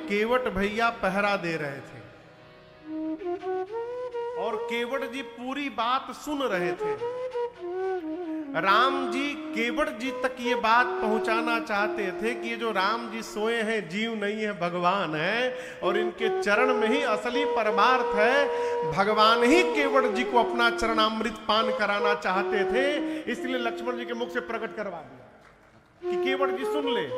केवट भैया पहरा दे रहे थे और केवट जी पूरी बात सुन रहे थे। राम जी केवट जी तक ये बात पहुंचाना चाहते थे कि ये जो राम जी सोए हैं जीव नहीं है, भगवान है, और इनके चरण में ही असली परमार्थ है। भगवान ही केवट जी को अपना चरणामृत पान कराना चाहते थे, इसलिए लक्ष्मण जी के मुख से प्रकट करवा दिया कि केवट जी सुन ले।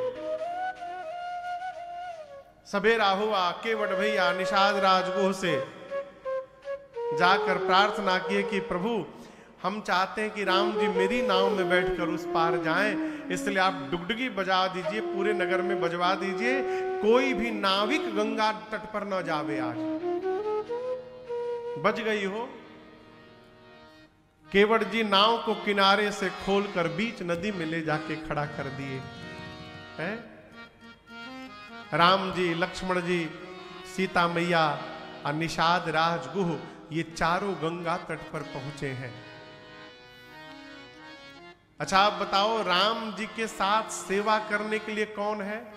सवेरा हुआ, केवट भैया निषाद राजगुह से जाकर प्रार्थना किए कि प्रभु हम चाहते हैं कि राम जी मेरी नाव में बैठकर उस पार जाएं, इसलिए आप डुगडुगी बजा दीजिए, पूरे नगर में बजवा दीजिए, कोई भी नाविक गंगा तट पर न जावे। आज बज गई हो। केवट जी नाव को किनारे से खोलकर बीच नदी में ले जाके खड़ा कर दिए हैं। राम जी, लक्ष्मण जी, सीता मैया और निषाद राजगुह ये चारों गंगा तट पर पहुंचे हैं। अच्छा आप बताओ, राम जी के साथ सेवा करने के लिए कौन है?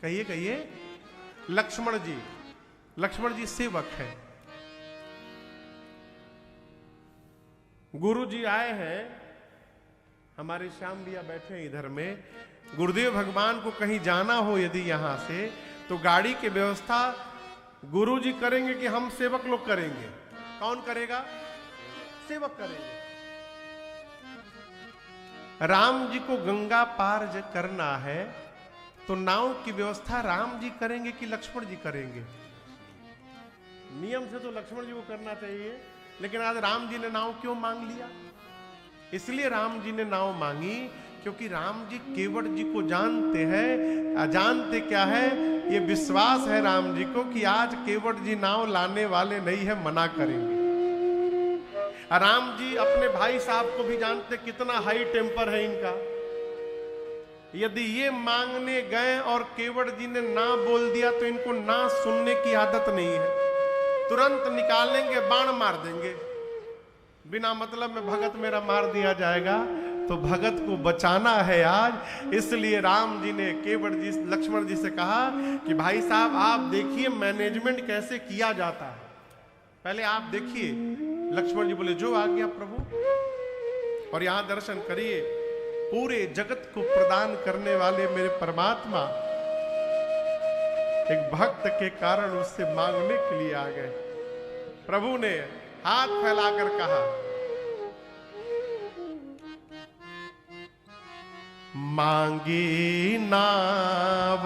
कहिए कहिए। लक्ष्मण जी। लक्ष्मण जी सेवक हैं। गुरु जी आए हैं, हमारे श्याम भैया बैठे हैं इधर में। गुरुदेव भगवान को कहीं जाना हो यदि यहां से, तो गाड़ी की व्यवस्था गुरु जी करेंगे कि हम सेवक लोग करेंगे? कौन करेगा? सेवक करेंगे। राम जी को गंगा पार करना है तो नाव की व्यवस्था राम जी करेंगे कि लक्ष्मण जी करेंगे? नियम से तो लक्ष्मण जी को करना चाहिए, लेकिन आज राम जी ने नाव क्यों मांग लिया? इसलिए राम जी ने नाव मांगी क्योंकि राम जी केवट जी को जानते हैं। अजानते क्या है, ये विश्वास है राम जी को कि आज केवट जी नाव लाने वाले नहीं है, मना करेंगे। राम जी अपने भाई साहब को भी जानते कितना हाई टेम्पर है इनका। यदि ये मांगने गए और केवट जी ने ना बोल दिया तो इनको ना सुनने की आदत नहीं है, तुरंत निकालेंगे, बाण मार देंगे। बिना मतलब में भगत मेरा मार दिया जाएगा, तो भगत को बचाना है आज। इसलिए राम जी ने केवट जी, लक्ष्मण जी से कहा कि भाई साहब आप देखिए मैनेजमेंट कैसे किया जाता है, पहले आप देखिए। लक्ष्मण जी बोले जो आज्ञा प्रभु। और यहां दर्शन करिए, पूरे जगत को प्रदान करने वाले मेरे परमात्मा एक भक्त के कारण उससे मांगने के लिए आ गए। प्रभु ने हाथ फैलाकर कहा, मांगी नाव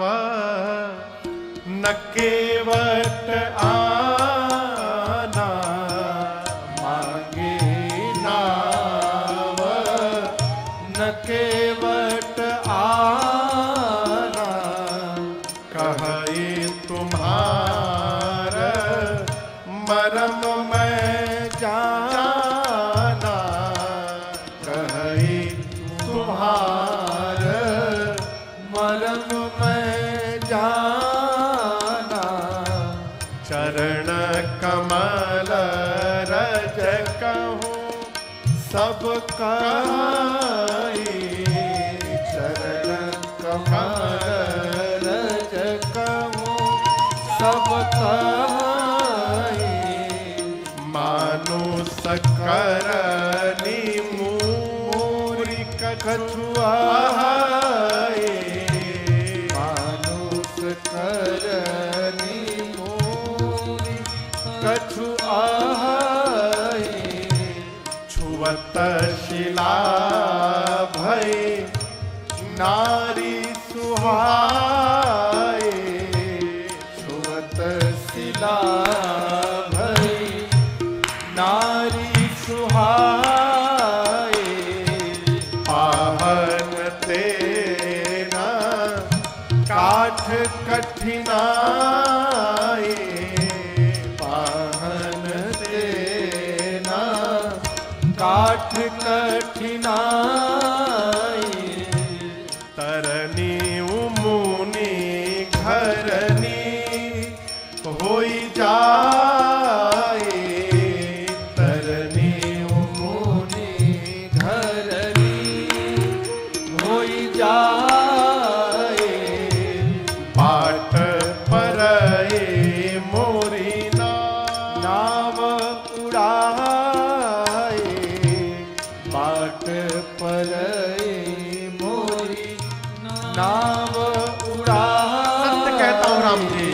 न केवट आना, मांगी नाव न केवट आना, कहे तुम्हार मरम मैं जाना, कहे तुम्हार मरम मैं जाना, चरण कमल रज कहूँ सब कहाई, चरण कमल रज कहूँ सब कहाई, मानुष करनी मूरी कछुआई, मानुष करनी मूरी कछुआई, छुअत शिला भई नारी सुहाई, छुअत शिला भई नारी सुहाई, पाहन तेना काठ कठिनाई, पाहन तेना काठ कठिनाई, तरनी उमुनी घरनी होई जाए, तरनी उमुनी घरनी होई जाए, बाट परए मोरी नाव उड़ाए, बाट परए मोरी नाव उड़ाए। सत्य कहता हूँ राम जी,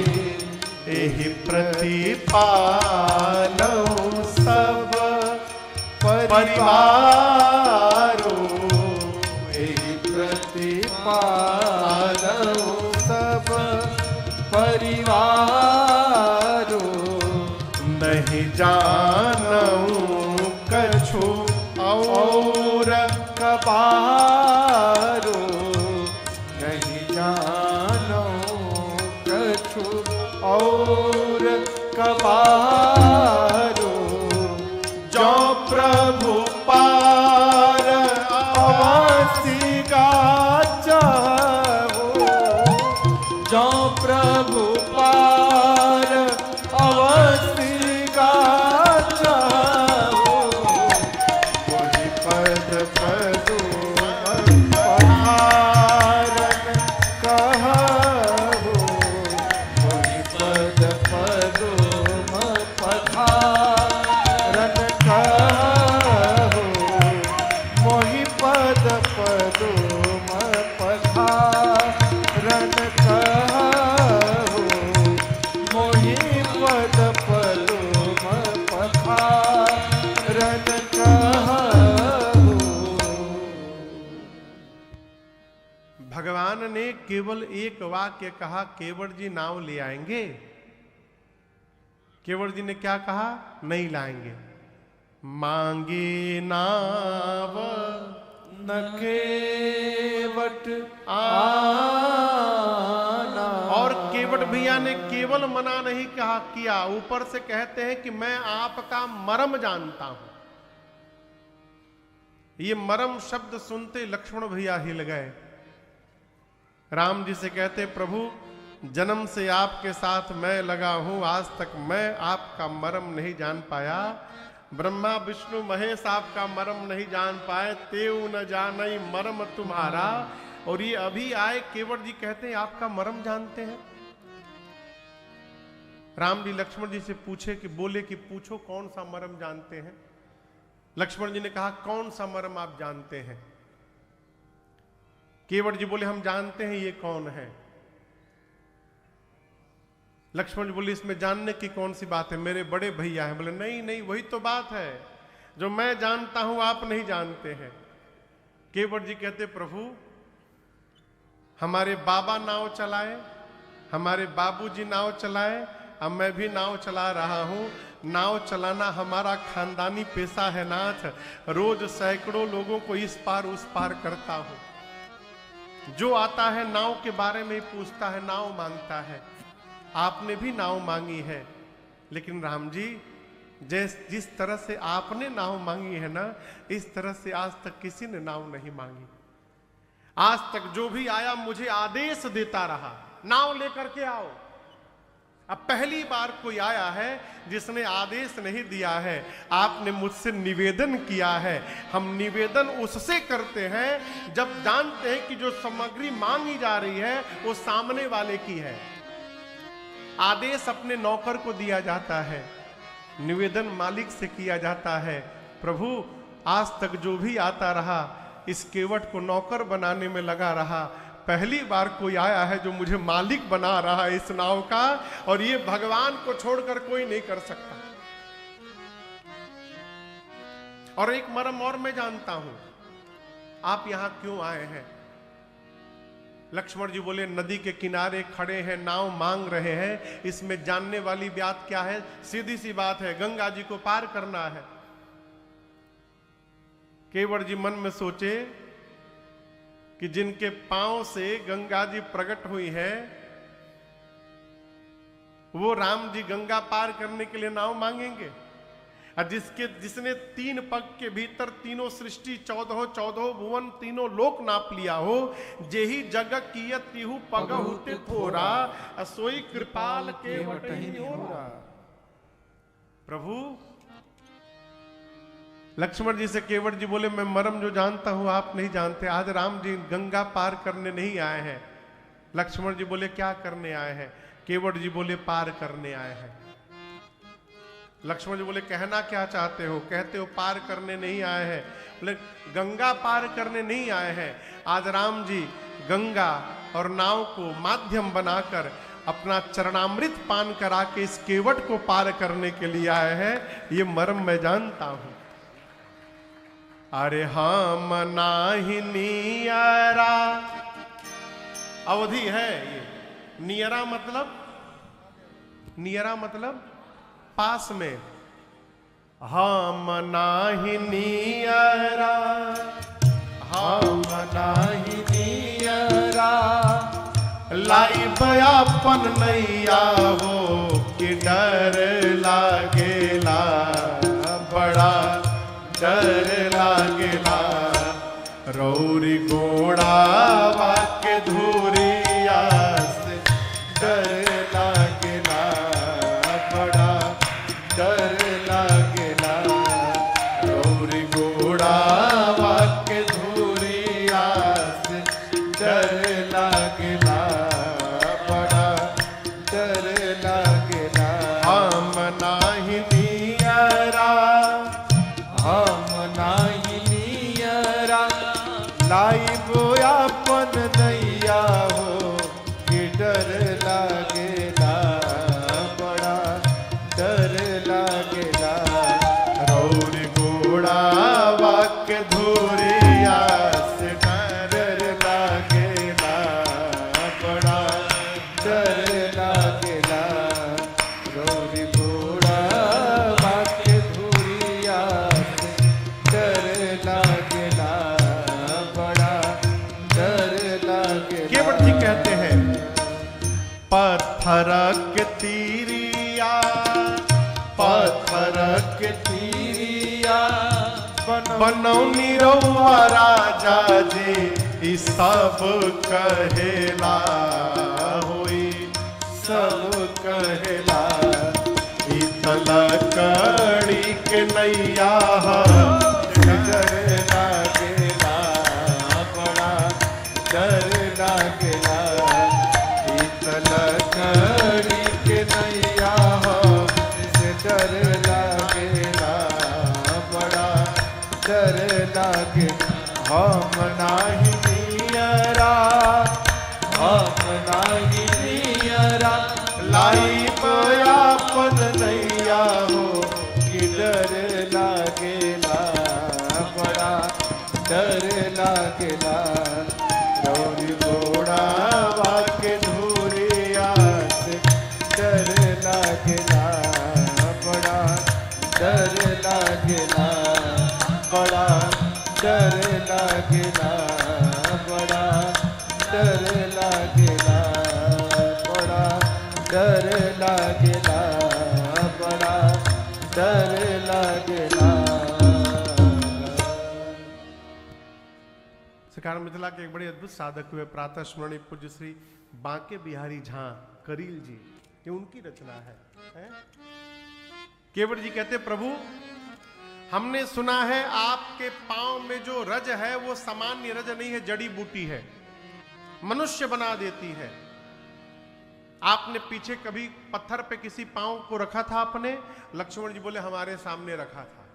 एहि प्रतिपालऊ सब परिवारो, एहि प्रतिपालऊ सब परिवारो। नहीं जानऊं कछु और कबारो, नहीं जानो कछु और कबारो। जो प्रभु पार अवसी गाचहु, जो प्रभु पार अवसी गाचहु। वही पद पदुम पधारन कहु, वही पद पदुम पधारन कहु। मोहि पद पदुम पधारन कहु, मोहि पद पदुम पधारन कहु। भगवान ने केवल एक वाक्य कहा, केवट जी नाव ले आएंगे? केवट जी ने क्या कहा? नहीं लाएंगे। मांगे नाव न केवट आना। और केवट भैया ने केवल मना नहीं कहा किया, ऊपर से कहते हैं कि मैं आपका मर्म जानता हूं। ये मर्म शब्द सुनते लक्ष्मण भैया हिल गए। राम जी से कहते, प्रभु जन्म से आपके साथ मैं लगा हूं, आज तक मैं आपका मर्म नहीं जान पाया। ब्रह्मा विष्णु महेश आपका मर्म नहीं जान पाए, तेऊ न जानई मर्म तुम्हारा। और ये अभी आए केवट जी कहते हैं आपका मर्म जानते हैं। राम जी लक्ष्मण जी से पूछे कि बोले कि पूछो कौन सा मर्म जानते हैं। लक्ष्मण जी ने कहा कौन सा मर्म आप जानते हैं? केवट जी बोले हम जानते हैं ये कौन है। लक्ष्मण जी बोले इसमें जानने की कौन सी बात है, मेरे बड़े भैया हैं। बोले नहीं नहीं वही तो बात है, जो मैं जानता हूं आप नहीं जानते हैं। केवट जी कहते प्रभु हमारे बाबा नाव चलाए, हमारे बाबूजी नाव चलाए, अब मैं भी नाव चला रहा हूं। नाव चलाना हमारा खानदानी पेशा है नाथ। रोज सैकड़ों लोगों को इस पार उस पार करता हूं। जो आता है नाव के बारे में ही पूछता है, नाव मांगता है। आपने भी नाव मांगी है, लेकिन राम जी जिस तरह से आपने नाव मांगी है ना, इस तरह से आज तक किसी ने नाव नहीं मांगी। आज तक जो भी आया मुझे आदेश देता रहा, नाव लेकर के आओ। अब पहली बार कोई आया है जिसने आदेश नहीं दिया है। आपने मुझसे निवेदन किया है। हम निवेदन उससे करते हैं जब जानते हैं कि जो सामग्री मांगी जा रही है वो सामने वाले की है। आदेश अपने नौकर को दिया जाता है, निवेदन मालिक से किया जाता है। प्रभु आज तक जो भी आता रहा इस केवट को नौकर बनाने में लगा रहा। पहली बार कोई आया है जो मुझे मालिक बना रहा है इस नाव का, और ये भगवान को छोड़कर कोई नहीं कर सकता। और एक मर्म और मैं जानता हूं, आप यहां क्यों आए हैं? लक्ष्मण जी बोले नदी के किनारे खड़े हैं, नाव मांग रहे हैं, इसमें जानने वाली बात क्या है? सीधी सी बात है, गंगा जी को पार करना है। केवट जी मन में सोचे कि जिनके पांव से गंगा जी प्रकट हुई है, वो राम जी गंगा पार करने के लिए नाव मांगेंगे। और जिसने 3 पग के भीतर तीनों सृष्टि 14 भुवन तीनों लोक नाप लिया हो, जेही जग कियत तिहु पग हुते थोरा, असोई कृपाल के वटहि होरा। प्रभु लक्ष्मण जी से केवट जी बोले मैं मर्म जो जानता हूं आप नहीं जानते। आज राम जी गंगा पार करने नहीं आए हैं, लक्ष्मण जी बोले क्या करने आए हैं? केवट जी बोले पार करने आए हैं। लक्ष्मण जी बोले कहना क्या चाहते हो? कहते हो पार करने नहीं आए हैं। बोले गंगा पार करने नहीं आए हैं। आज राम जी गंगा और नाव को माध्यम बनाकर अपना चरणामृत पान करा के इस केवट को पार करने के लिए आए हैं। ये मर्म मैं जानता हूं। अरे हम नाही नियरा, अवधि है ये। नियरा मतलब पास में। हम नाही नियरा, हम नाही नियरा, लाई बयापन नैया हो कि डर लागेला, बड़ा डर लागेला। रौरी गोड़ा वाके धूरिया से डर लागेला, बड़ा डर लागेला। रौरी गोड़ा वाके धूरिया से डर लागेला, बड़ा डर लागेला। हम नाही नियरा, हम नाही नियरा, लाइब आपन नैया हो कि डर लागेला, बड़ा डर लागेला। रौरी गोड़ा वाके धूरिया से डर लागेला, बड़ा डर लागेला। रौरी घोड़ा वाके धुरिया से डर लागेला, बड़ा डर लागेला। केवट जी कहते हैं पत्थर के तीरिया, पत्थर के तीरिया बनौनी रउआ राजा जी, ई सब कहेला होई, सब कहेला। ई तलकड़ी के नैया डर लागेला, बड़ा डर लागेला। लकड़ी के नैया हो से डर लागेला, बड़ा डर लागे। हम नाही नियरा, हम नाही नियरा, लाई आपन नैया हो कि डर लागेला, बड़ा डर लागेला। रौरी घोड़ा वाके धूरिया से डर लागेला, बड़ा डर लागेला, बड़ा डर लागेला, बड़ा डर लागेला, बड़ा डर लागेला, बड़ा डर लागेला। सरकार मिथिला के एक बड़े अद्भुत साधक हुए प्रातः स्मरणीय पूज्य श्री बांके बिहारी झा करील जी, ये उनकी रचना है? केवट जी कहते प्रभु हमने सुना है आपके पांव में जो रज है वो सामान्य रज नहीं है, जड़ी बूटी है, मनुष्य बना देती है। आपने पीछे कभी पत्थर पे किसी पांव को रखा था आपने? लक्ष्मण जी बोले हमारे सामने रखा था।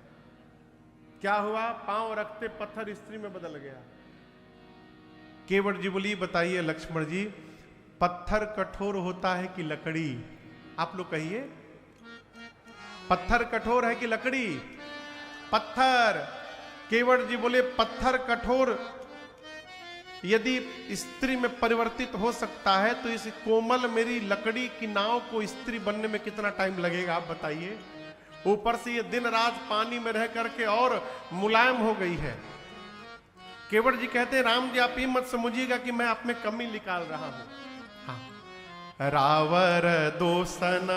क्या हुआ? पांव रखते पत्थर स्त्री में बदल गया। केवट जी बोली बताइए लक्ष्मण जी, पत्थर कठोर होता है कि लकड़ी? आप लोग कहिए, पत्थर कठोर है कि लकड़ी? पत्थर। केवट जी बोले पत्थर कठोर यदि स्त्री में परिवर्तित हो सकता है तो इस कोमल मेरी लकड़ी की नाव को स्त्री बनने में कितना टाइम लगेगा आप बताइए। ऊपर से ये दिन रात पानी में रह करके और मुलायम हो गई है। केवट जी कहते हैं राम जी आप ये मत समझिएगा कि मैं आप में कमी निकाल रहा हूं। हाँ। रावर दोसन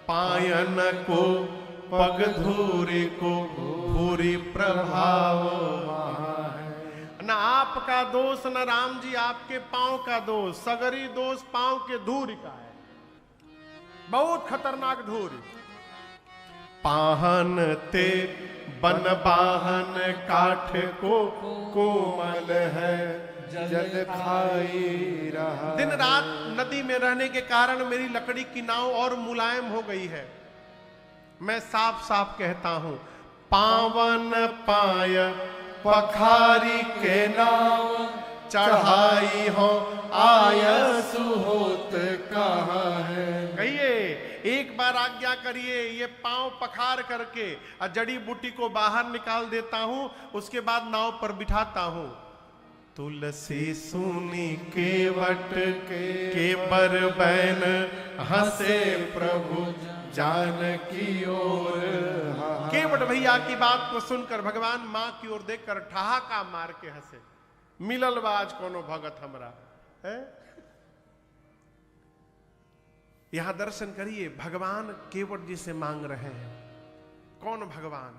पायन को पग धूरी को भूरी प्रभाव न आपका दोष न राम जी आपके पांव का दोष, सगरी दोष पांव के धूरी का है, बहुत खतरनाक धूरी। पाहन ते बन बाहन काठ को कोमल है, जल खाई रहा। दिन रात नदी में रहने के कारण मेरी लकड़ी की नाव और मुलायम हो गई है। मैं साफ साफ कहता हूं, पावन पाय पखारी के नाव चढ़ाई हो आयसु होत कहाँ है। कहिए, एक बार आज्ञा करिए, ये पांव पखार करके और जड़ी बूटी को बाहर निकाल देता हूं, उसके बाद नाव पर बिठाता हूं। तुलसी सुनी केवट के बर बैन हंसे प्रभु जानकी ओर। केवट भैया की बात को सुनकर भगवान मां की ओर देखकर ठहाका मार के हंसे। मिलल बाज कोनो भगत हमरा है। यहां दर्शन करिए, भगवान केवट जी से मांग रहे हैं। कौन भगवान?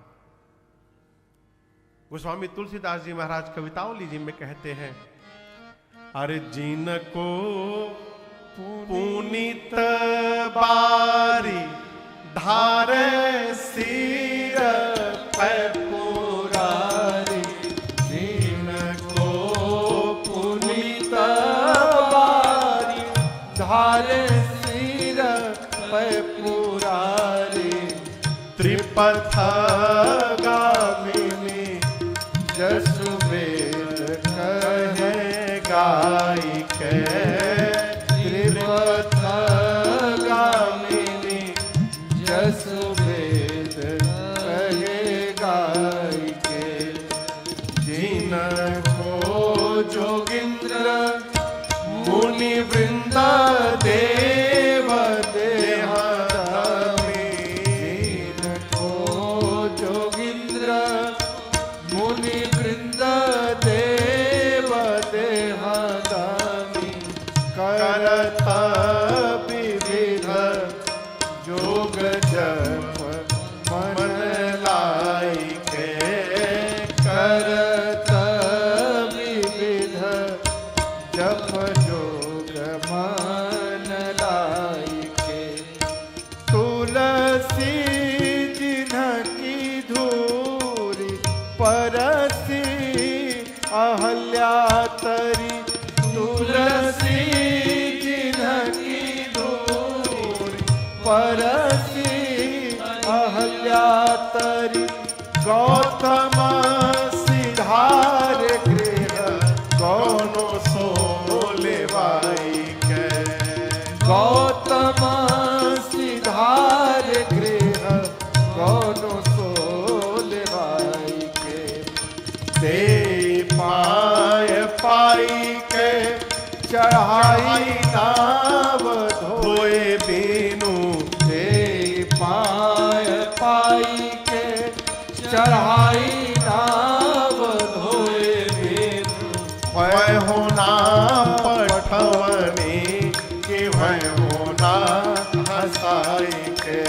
गोस्वामी तुलसीदास जी महाराज कवितावली जी में कहते हैं, अरे जिनको पुनीत बारी धारे सिर पे पुरारी। जिनको पुनीत बारी धारे सिर पे पुरारी। त्रिपथ गामिनी जसु वेद कहे गाई के। त्रिपथ गामिनी जसु वेद कहे गाई के। जिनको जोगिंद्र मुनि वृंद देव देहादामी। जिनको जोगिंद्र मुनि वृंद देव देहादामी। करत विविध जोग जप मन लाई के। करत विविध जप जोग मन लाई के। तुलसी जिनकी धूरी परसी अहल्या तरी। तुलसी जिनकी धूरी परसी अहल्या तरी। गौतम सिधार गृह कौनो सोलेवाई के। गौतम सिधार गृह कौनो सोलेवाई के। दे पाय पाई के चढ़ाई नाव धोए बीनू। दे पाय पाई के चढ़ाई नाव धोए बीनू। वह होना पठवनी कि वह होना हंसाई के।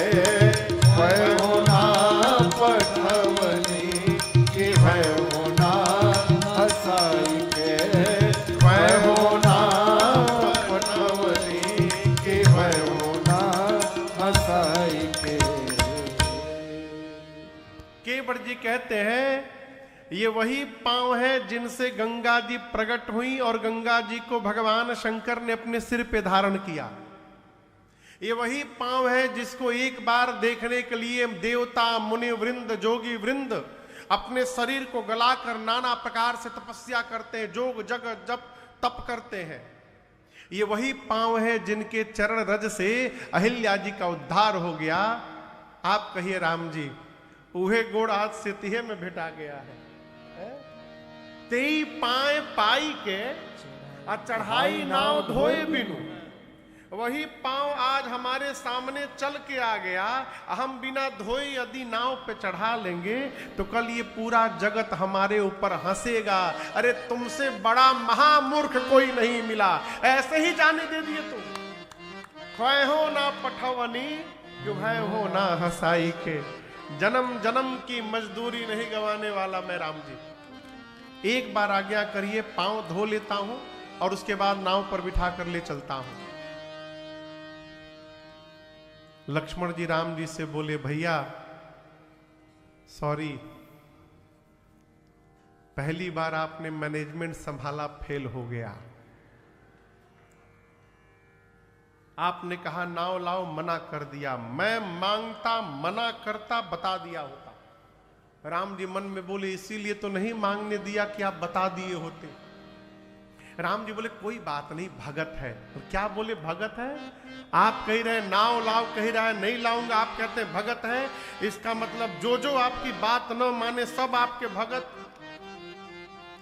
वह होना पठवनी कि वह होना हंसाई के। वह होना पठवनी कि वह होना हंसाई के। केवट जी कहते हैं, ये वही पांव है जिनसे गंगा जी प्रकट हुई और गंगा जी को भगवान शंकर ने अपने सिर पे धारण किया। ये वही पांव है जिसको एक बार देखने के लिए देवता मुनि वृंद जोगी वृंद अपने शरीर को गलाकर नाना प्रकार से तपस्या करते हैं, जोग जग जप तप करते हैं। ये वही पांव है जिनके चरण रज से अहिल्या जी का उद्धार हो गया। आप कहिए राम जी, उहे गोड़ आज से तिहे में भेटा गया है। तेई पाए पाई के आ चढ़ाई नाव धोए बिनु। वही पांव आज हमारे सामने चल के आ गया। हम बिना धोए यदि नाव पे चढ़ा लेंगे तो कल ये पूरा जगत हमारे ऊपर हंसेगा। अरे तुमसे बड़ा महामूर्ख कोई नहीं मिला, ऐसे ही जाने दे दिए तुम। ख्वाह हो ना पठवनी जो है हो ना हंसाई के। जन्म जन्म की मजदूरी नहीं गंवाने वाला मैं राम जी। एक बार आज्ञा करिए, पांव धो लेता हूं और उसके बाद नाव पर बिठा कर ले चलता हूं। लक्ष्मण जी राम जी से बोले, भैया सॉरी, पहली बार आपने मैनेजमेंट संभाला, फेल हो गया। आपने कहा नाव लाओ, मना कर दिया। मैं मांगता, मना करता, बता दिया होता। राम जी मन में बोले इसीलिए तो नहीं मांगने दिया कि आप बता दिए होते। राम जी बोले कोई बात नहीं, भगत है। तो क्या बोले भगत है? आप कह रहे हैं नाव लाओ, कह रहा है नहीं लाऊंगा, आप कहते हैं भगत है। इसका मतलब जो जो आपकी बात न माने सब आपके भगत।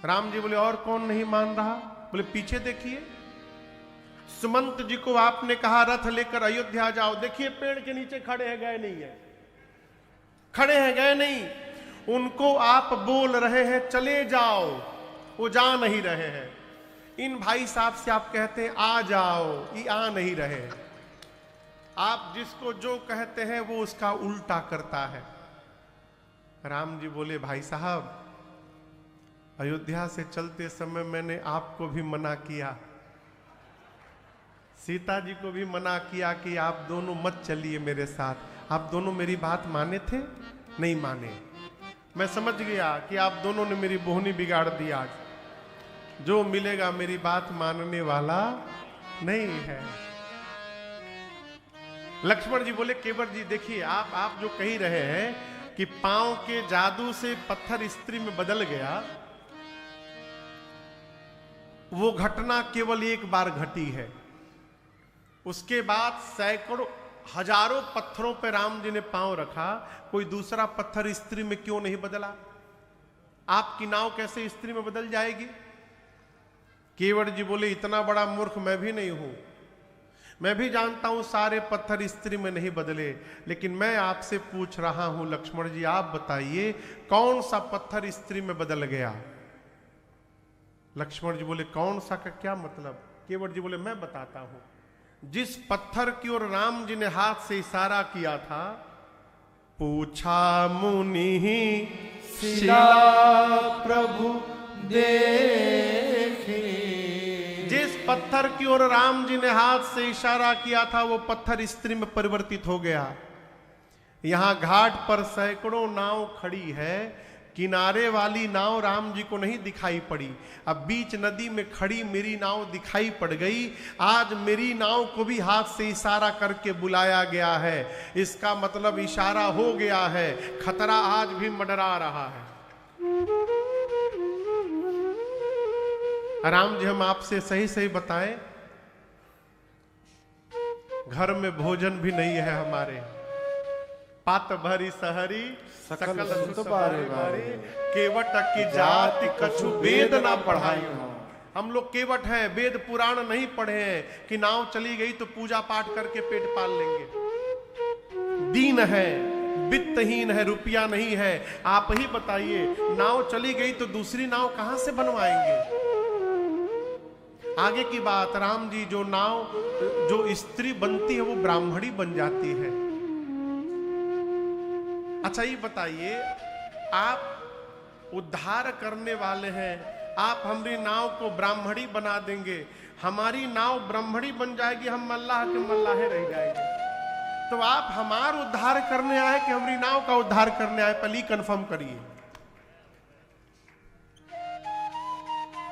राम जी बोले और कौन नहीं मान रहा? बोले पीछे देखिए, सुमंत जी को आपने कहा रथ लेकर अयोध्या जाओ, देखिए पेड़ के नीचे खड़े हैं, गए नहीं है, खड़े हैं गए नहीं। उनको आप बोल रहे हैं चले जाओ, वो जा नहीं रहे हैं। इन भाई साहब से आप कहते हैं आ जाओ, ये आ नहीं रहे। आप जिसको जो कहते हैं वो उसका उल्टा करता है। राम जी बोले भाई साहब, अयोध्या से चलते समय मैंने आपको भी मना किया, सीता जी को भी मना किया कि आप दोनों मत चलिए मेरे साथ। आप दोनों मेरी बात माने थे? नहीं माने। मैं समझ गया कि आप दोनों ने मेरी बोहनी बिगाड़ दी। आज जो मिलेगा मेरी बात मानने वाला नहीं है। लक्ष्मण जी बोले केवट जी देखिए, आप जो कह रहे हैं कि पांव के जादू से पत्थर स्त्री में बदल गया, वो घटना केवल एक बार घटी है। उसके बाद सैकड़ों हजारों पत्थरों पर राम जी ने पांव रखा, कोई दूसरा पत्थर स्त्री में क्यों नहीं बदला? आपकी नाव कैसे स्त्री में बदल जाएगी? केवट जी बोले इतना बड़ा मूर्ख मैं भी नहीं हूं, मैं भी जानता हूं सारे पत्थर स्त्री में नहीं बदले, लेकिन मैं आपसे पूछ रहा हूं लक्ष्मण जी, आप बताइए कौन सा पत्थर स्त्री में बदल गया? लक्ष्मण जी बोले कौन सा का क्या मतलब? केवट जी बोले मैं बताता हूं। जिस पत्थर की ओर राम जी ने हाथ से इशारा किया था, पूछा मुनि शिला प्रभु देखे, जिस पत्थर की ओर राम जी ने हाथ से इशारा किया था वो पत्थर स्त्री में परिवर्तित हो गया। यहां घाट पर सैकड़ों नाव खड़ी है, किनारे वाली नाव राम जी को नहीं दिखाई पड़ी। अब बीच नदी में खड़ी मेरी नाव दिखाई पड़ गई। आज मेरी नाव को भी हाथ से इशारा करके बुलाया गया है। इसका मतलब इशारा हो गया है, खतरा आज भी मंडरा रहा है। राम जी हम आपसे सही सही बताएं, घर में भोजन भी नहीं है हमारे। पात भरी सहरी सकल सुत बारे बारे, केवट की जाति कछु वेद ना पढ़ाई। हम लोग केवट हैं, वेद पुराण नहीं पढ़े हैं कि नाव चली गई तो पूजा पाठ करके पेट पाल लेंगे। दीन है, वित्तहीन है, रुपया नहीं है। आप ही बताइए, नाव चली गई तो दूसरी नाव कहां से बनवाएंगे? आगे की बात, राम जी जो नाव जो स्त्री बनती है वो ब्राह्मणी बन जाती है। अच्छा ये बताइए, आप उद्धार करने वाले हैं, आप हमारी नाव को ब्राह्मणी बना देंगे, हमारी नाव ब्राह्मणी बन जाएगी, हम मल्लाह के मल्लाहे रह जाएंगे। तो आप हमारा उद्धार करने आए कि हमारी नाव का उद्धार करने आए? पहले कंफर्म करिए।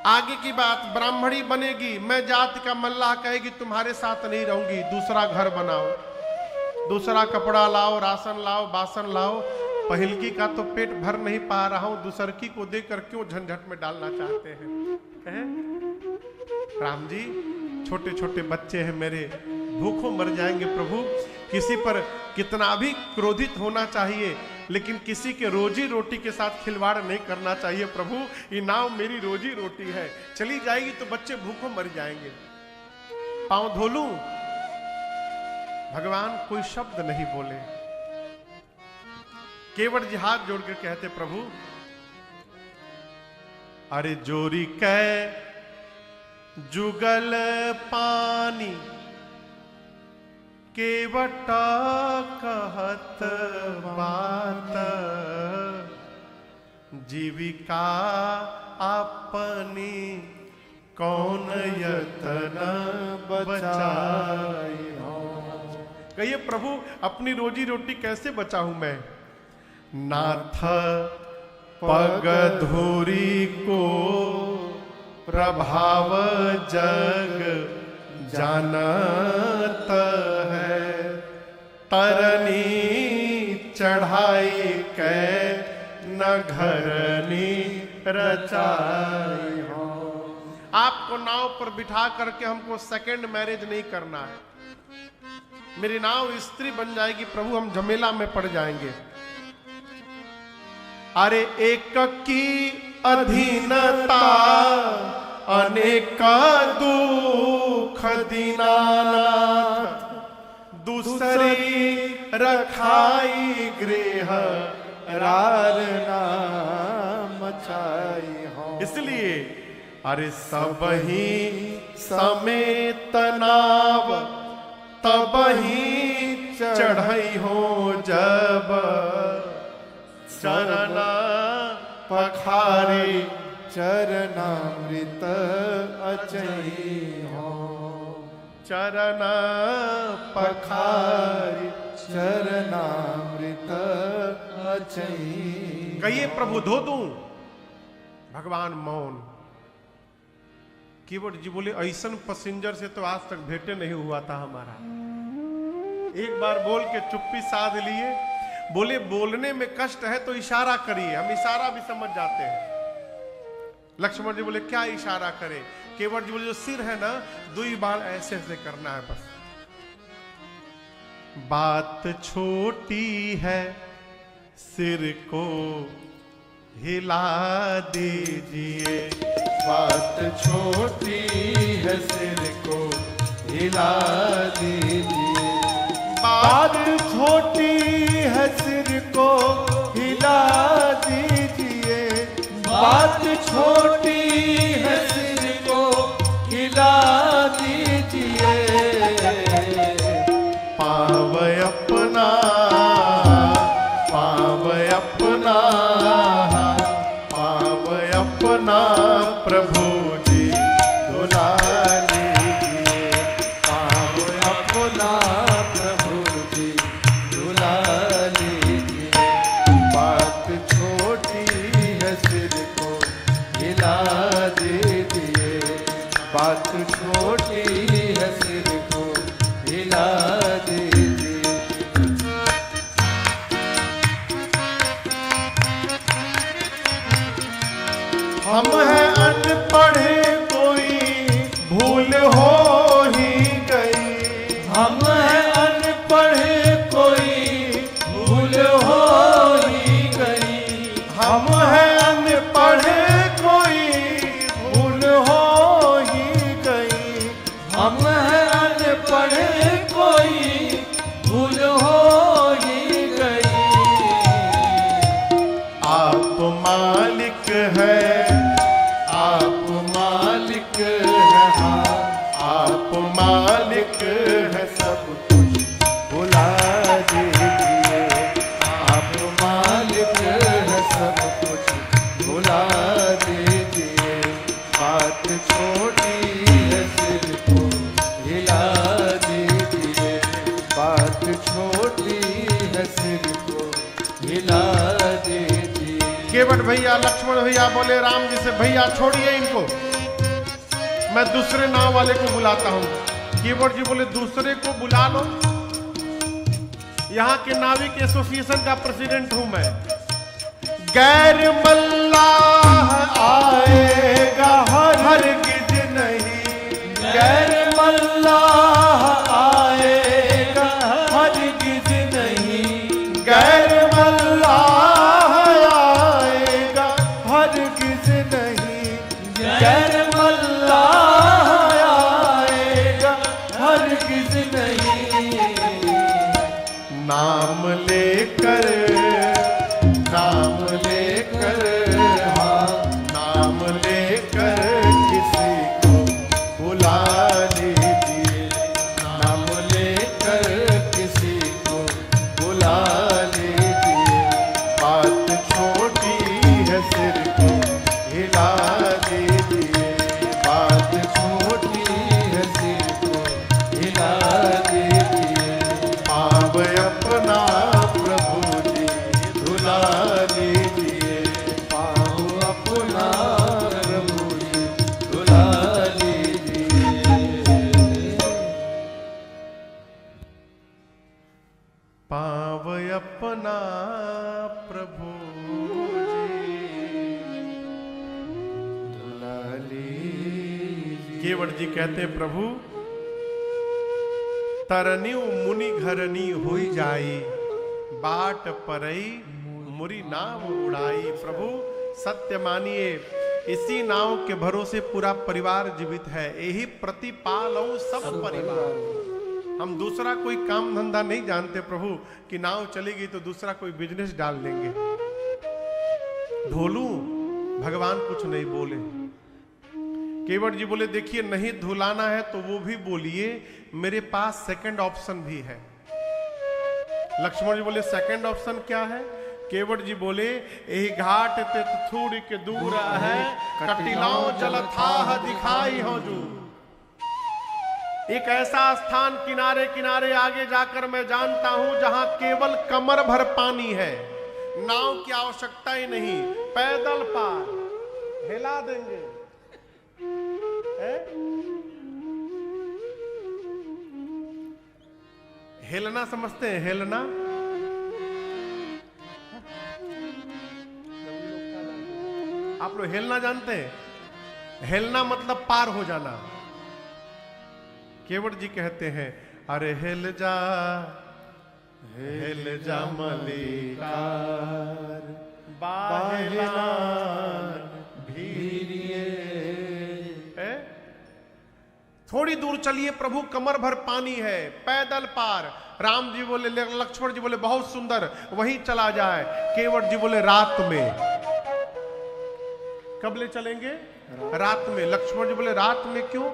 आगे की बात, ब्राह्मणी बनेगी, मैं जाति का मल्लाह कहेगी तुम्हारे साथ नहीं रहूंगी, दूसरा घर बनाओ, दूसरा कपड़ा लाओ, राशन लाओ, बासन लाओ। पहिलकी का तो पेट भर नहीं पा रहा हूं, दूसरकी को देकर क्यों झंझट में डालना चाहते हैं? राम जी छोटे छोटे बच्चे हैं मेरे, भूखों मर जाएंगे प्रभु। किसी पर कितना भी क्रोधित होना चाहिए, लेकिन किसी के रोजी रोटी के साथ खिलवाड़ नहीं करना चाहिए प्रभु। ये नाव मेरी रोजी रोटी है, चली जाएगी तो बच्चे भूखों मर जाएंगे। पांव धो लूं? भगवान कोई शब्द नहीं बोले। केवट जी हाथ जोड़कर कहते प्रभु, अरे जोरी कै जुगल पानी, केवट कहत बात, जीविका अपनी कौन यतन बचाई। कहिए प्रभु अपनी रोजी रोटी कैसे बचाऊं मैं? नाथ पग धूरी को प्रभाव जग जानत है, तरनी चढ़ाई कै न घरनी रचाई हो। आपको नाव पर बिठा करके हमको सेकंड मैरिज नहीं करना है। मेरी नाव स्त्री बन जाएगी प्रभु, हम झमेला में पड़ जाएंगे। अरे एक की अधीनता अनेक दुख दीनानाथ, दूसरी रखाई गृह रार नाम मचाई हो। इसलिए अरे सब ही समेत नाव तब ही चढ़ई हो, जब चरण पखारी चरणामृत अचई हो। चरण पखारी चरणामृत अचई। कहिए प्रभु धो दूं, भगवान मौन। कीबोर्ड जी बोले ऐसन पैसेंजर से तो आज तक भेंटे नहीं हुआ था हमारा। एक बार बोल के चुप्पी साध लिए। बोले बोलने में कष्ट है तो इशारा करिए, हम इशारा भी समझ जाते हैं। लक्ष्मण जी बोले क्या इशारा करें? केवट जी बोले जो सिर है ना, 2 बार ऐसे ऐसे करना है बस। बात छोटी है सिर को हिला दीजिए, बात छोटी है सिर को हिला दीजिए। बात छोटी है सिर को हिला दीजिए। बात छोटी है सिर को हिला दीजिए। पाव अपना पाव अपना पाव अपना प्रभु जी धुला लीजिए। पाव अपना प्रभु जी धुला लीजिए। बात छोटी है सिर को हिला दीजिए। बात छोटी है सिर को हिला दीजिए। हम हैं अनपढ़े कोई भूल हो ही गई। हम हैं अनपढ़े कोई भूल हो ही गई। हम हैं अनपढ़े कोई भूल हो ही गई। हम हैं अनपढ़े कोई भूल हो ही गई। आप मालिक है, आप मालिक है, हाँ आप मालिक है, सब कुछ भुला दीजिए। आप मालिक है सब कुछ भुला दीजिए। बात छोटी है सिर को हिला दीजिए। बात छोटी है सिर को हिला दीजिए। केवट भैया लक्ष्मण भैया बोले राम जी से, भैया छोड़िए इनको, मैं दूसरे नाव वाले को बुलाता हूँ। केवट जी बोले दूसरे को बुला लो, यहाँ के नाविक एसोसिएशन का प्रेसिडेंट हूं मैं। गैर मल्लाह आएगा हरगिज नहीं, गैर मल्लाह आएगा हरगिज नहीं। गैर मल्लाह आएगा हरगिज नहीं। गैर मल्लाह आएगा हरगिज नहीं। नाम लेकर हाँ नाम लेकर किसी को बुला लीजिए। नाम लेकर किसी को बुला लीजिए। बात छोटी है सिर को हिला दीजिए। बात छोटी है सिर को हिला दीजिए। पाव अपना प्रभु जी धुला लीजिए। पाव अपना प्रभु केवट जी कहते हैं प्रभु तरनी मुनि घरनी हुई जाई बाट परई मुरी नाव उड़ाई। प्रभु सत्य मानिए इसी नाव के भरोसे पूरा परिवार जीवित है, यही प्रतिपालो सब परिवार। हम दूसरा कोई काम धंधा नहीं जानते प्रभु कि नाव चलेगी तो दूसरा कोई बिजनेस डाल लेंगे। धोलू भगवान कुछ नहीं बोले। केवट जी बोले देखिए नहीं धुलाना है तो वो भी बोलिए, मेरे पास सेकंड ऑप्शन भी है। लक्ष्मण जी बोले सेकंड ऑप्शन क्या है? केवट जी बोले यही घाट ते थोड़ी के दूर है कटिलाओ जल था दिखाई हो जू। एक ऐसा स्थान किनारे किनारे आगे जाकर मैं जानता हूं जहां केवल कमर भर पानी है, नाव की आवश्यकता ही नहीं, पैदल पार हिला देंगे। हेलना समझते हैं? हेलना आप लोग हेलना जानते हैं? हेलना मतलब पार हो जाना। केवट जी कहते हैं अरे हेल जा मलिकार बाहेलान भीरिए। थोड़ी दूर चलिए प्रभु, कमर भर पानी है, पैदल पार। राम जी बोले, लक्ष्मण जी बोले बहुत सुंदर, वहीं चला जाए। केवट जी बोले रात में। कब ले चलेंगे? रात में। लक्ष्मण जी बोले रात में क्यों?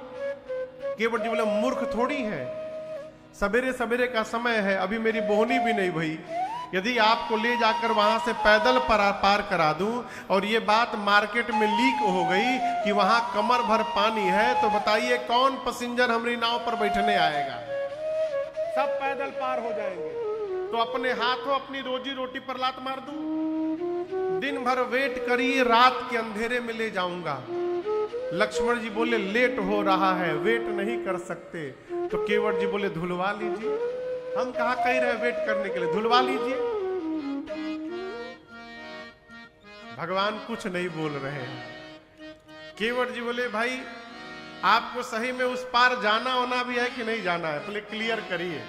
केवट जी बोले मूर्ख थोड़ी है, सवेरे सवेरे का समय है, अभी मेरी बोहनी भी नहीं भई। यदि आपको ले जाकर वहां से पैदल पार करा दूं और ये बात मार्केट में लीक हो गई कि वहां कमर भर पानी है, तो बताइए कौन पैसेंजर हमारी नाव पर बैठने आएगा? सब पैदल पार हो जाएंगे। तो अपने हाथों अपनी रोजी रोटी पर लात मार दूं? दिन भर वेट करिए, रात के अंधेरे में ले जाऊंगा। लक्ष्मण जी बोले लेट हो रहा है, वेट नहीं कर सकते। तो केवट जी बोले धुलवा लीजिए। हम कहा कह रहे वेट करने के लिए, धुलवा लीजिए। भगवान कुछ नहीं बोल रहे हैं। केवट जी बोले भाई आपको सही में उस पार जाना होना भी है कि नहीं जाना है, पहले क्लियर करिए।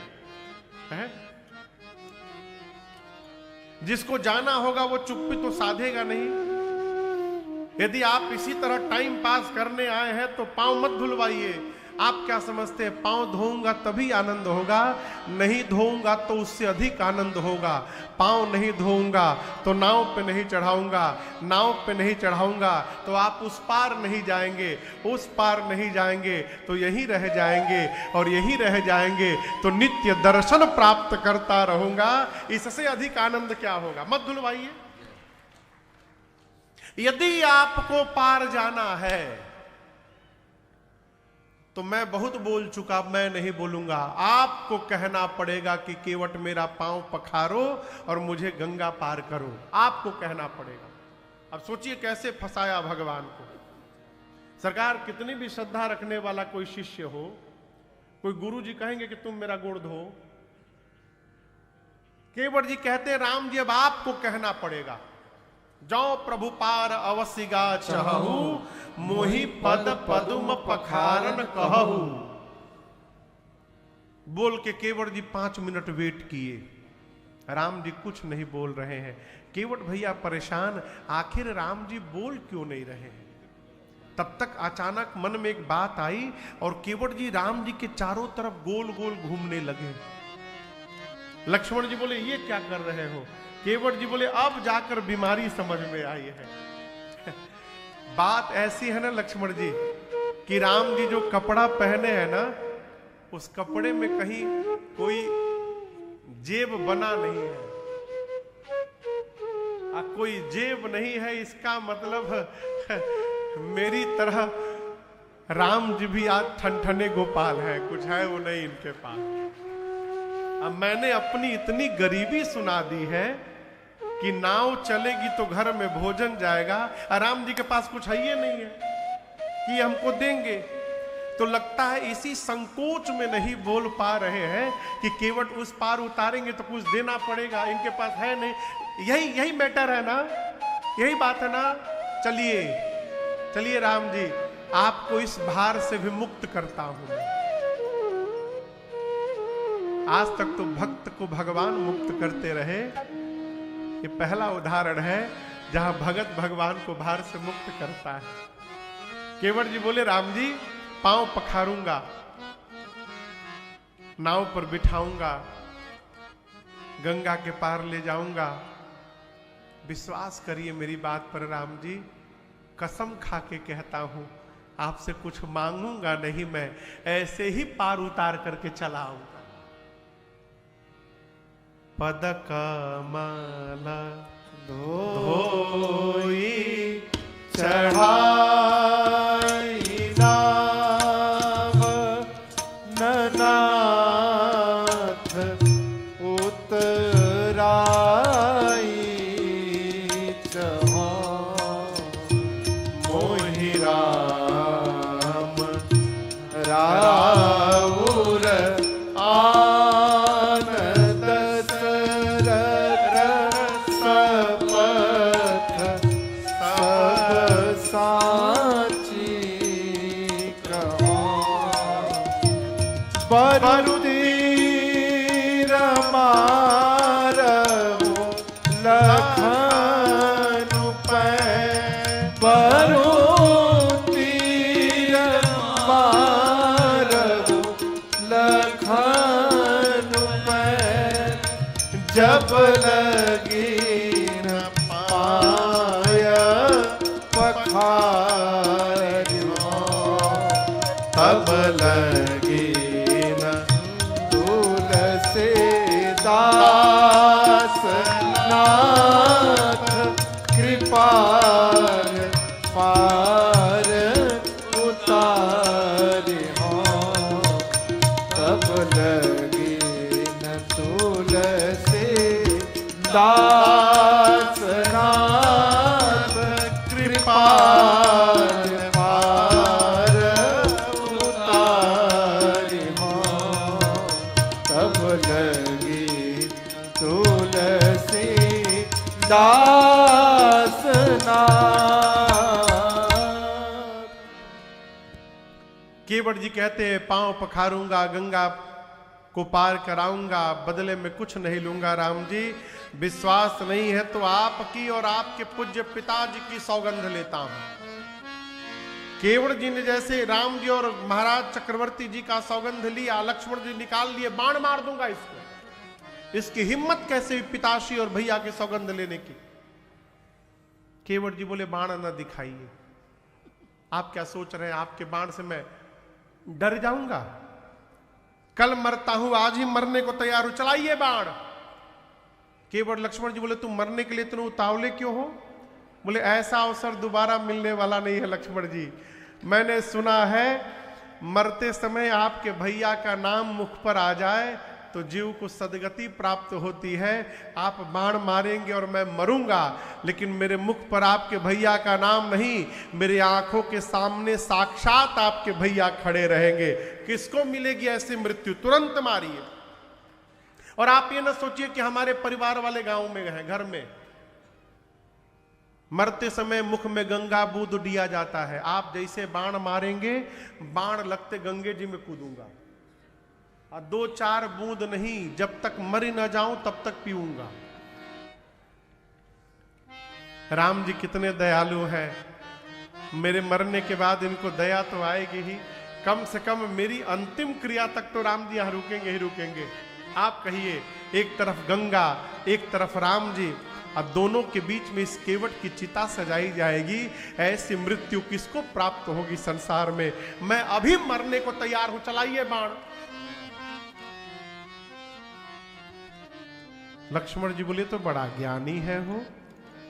जिसको जाना होगा वो चुप्पी तो साधेगा नहीं। यदि आप इसी तरह टाइम पास करने आए हैं तो पांव मत धुलवाइए। आप क्या समझते हैं पांव धोऊंगा तभी आनंद होगा? नहीं धोऊंगा तो उससे अधिक आनंद होगा। पांव नहीं धोऊंगा तो नाव पे नहीं चढ़ाऊंगा, नाव पे नहीं चढ़ाऊंगा तो आप उस पार नहीं जाएंगे, उस पार नहीं जाएंगे तो यहीं रह जाएंगे, और यहीं रह जाएंगे तो नित्य दर्शन प्राप्त करता रहूंगा। इससे अधिक आनंद क्या होगा? मत धुलवाइए। यदि आपको पार जाना है तो मैं बहुत बोल चुका, मैं नहीं बोलूंगा। आपको कहना पड़ेगा कि केवट मेरा पांव पखारो और मुझे गंगा पार करो। आपको कहना पड़ेगा। अब सोचिए कैसे फंसाया भगवान को। सरकार कितनी भी श्रद्धा रखने वाला कोई शिष्य हो, कोई गुरु जी कहेंगे कि तुम मेरा गोड़ धो। केवट जी कहते हैं राम जी अब आपको कहना पड़ेगा। जाओ प्रभु पार अवसिगा चहु, मोहि पद पदुम पखारन कहु। बोल के केवट जी 5 मिनट वेट किए। राम जी कुछ नहीं बोल रहे हैं। केवट भैया परेशान, आखिर राम जी बोल क्यों नहीं रहे हैं? तब तक अचानक मन में एक बात आई और केवट जी राम जी के चारों तरफ गोल गोल घूमने लगे। लक्ष्मण जी बोले ये क्या कर रहे हो? केवट जी बोले अब जाकर बीमारी समझ में आई है। बात ऐसी है ना लक्ष्मण जी कि राम जी जो कपड़ा पहने हैं ना, उस कपड़े में कहीं कोई जेब बना नहीं है। कोई जेब नहीं है इसका मतलब मेरी तरह राम जी भी आज ठनठने गोपाल है, कुछ है वो नहीं इनके पास। अब मैंने अपनी इतनी गरीबी सुना दी है कि नाव चलेगी तो घर में भोजन जाएगा, राम जी के पास कुछ है ये नहीं है कि हमको देंगे। तो लगता है इसी संकोच में नहीं बोल पा रहे हैं कि केवट उस पार उतारेंगे तो कुछ देना पड़ेगा, इनके पास है नहीं। यही मैटर है ना, यही बात है ना। चलिए चलिए राम जी, आपको इस भार से भी मुक्त करता हूं। आज तक तो भक्त को भगवान मुक्त करते रहे, ये पहला उदाहरण है जहां भगत भगवान को भार से मुक्त करता है। केवट जी बोले, राम जी पांव पखारूंगा, नाव पर बिठाऊंगा, गंगा के पार ले जाऊंगा। विश्वास करिए मेरी बात पर राम जी, कसम खा के कहता हूं, आपसे कुछ मांगूंगा नहीं, मैं ऐसे ही पार उतार करके चला आऊंगा। पदक माला धोई चढ़ाई नाव ननाथ उतराई चहा मोहि राम राउर आनंद सरर सपथ सब साची कहो बरुदीर मारहु लखन पै बरुदीर मारहु लखन पै जब लगी न पाय पखारियो तब लगी न तुलसीदास नाथ कृपाल पार उतारियो तब लगी न तुलसीदास नाथ कृपाल पार उतारियो तब लगी तुलसीदास नाथ। केवट जी कहते हैं, पांव पखारूंगा, गंगा को पार कराऊंगा, बदले में कुछ नहीं लूंगा। राम जी विश्वास नहीं है तो आपकी और आपके पूज्य पिताजी की सौगंध लेता हूं। केवट जी ने जैसे राम जी और महाराज चक्रवर्ती जी का सौगंध लिया, लक्ष्मण जी निकाल लिए, बाण मार दूंगा इसको। इसकी हिम्मत कैसे पिताश्री और भैया की सौगंध लेने की। केवट जी बोले, बाण न दिखाइए। आप क्या सोच रहे हैं आपके बाण से मैं डर जाऊंगा? कल मरता हूं, आज ही मरने को तैयार हूं, चलाइए बाण। केवट लक्ष्मण जी बोले, तुम मरने के लिए इतने उतावले क्यों हो? बोले, ऐसा अवसर दोबारा मिलने वाला नहीं है लक्ष्मण जी। मैंने सुना है मरते समय आपके भैया का नाम मुख पर आ जाए तो जीव को सदगति प्राप्त होती है। आप बाण मारेंगे और मैं मरूंगा, लेकिन मेरे मुख पर आपके भैया का नाम नहीं, मेरी आंखों के सामने साक्षात आपके भैया खड़े रहेंगे। किसको मिलेगी ऐसी मृत्यु? तुरंत मारिए। और आप ये ना सोचिए कि हमारे परिवार वाले गांव में हैं, घर में मरते समय मुख में गंगा बूंद दिया जाता है। आप जैसे बाण मारेंगे, बाण लगते गंगे जी में कूदूंगा, और 2-4 बूंद नहीं, जब तक मर न जाऊं तब तक पीऊंगा। राम जी कितने दयालु हैं। मेरे मरने के बाद इनको दया तो आएगी ही, कम से कम मेरी अंतिम क्रिया तक तो राम जी यहां रुकेंगे ही रुकेंगे। आप कहिए, एक तरफ गंगा, एक तरफ राम जी, और दोनों के बीच में इस केवट की चिता सजाई जाएगी। ऐसी मृत्यु किसको प्राप्त होगी संसार में? मैं अभी मरने को तैयार हूं, चलाइए बाण। लक्ष्मण जी बोले, तो बड़ा ज्ञानी है हो,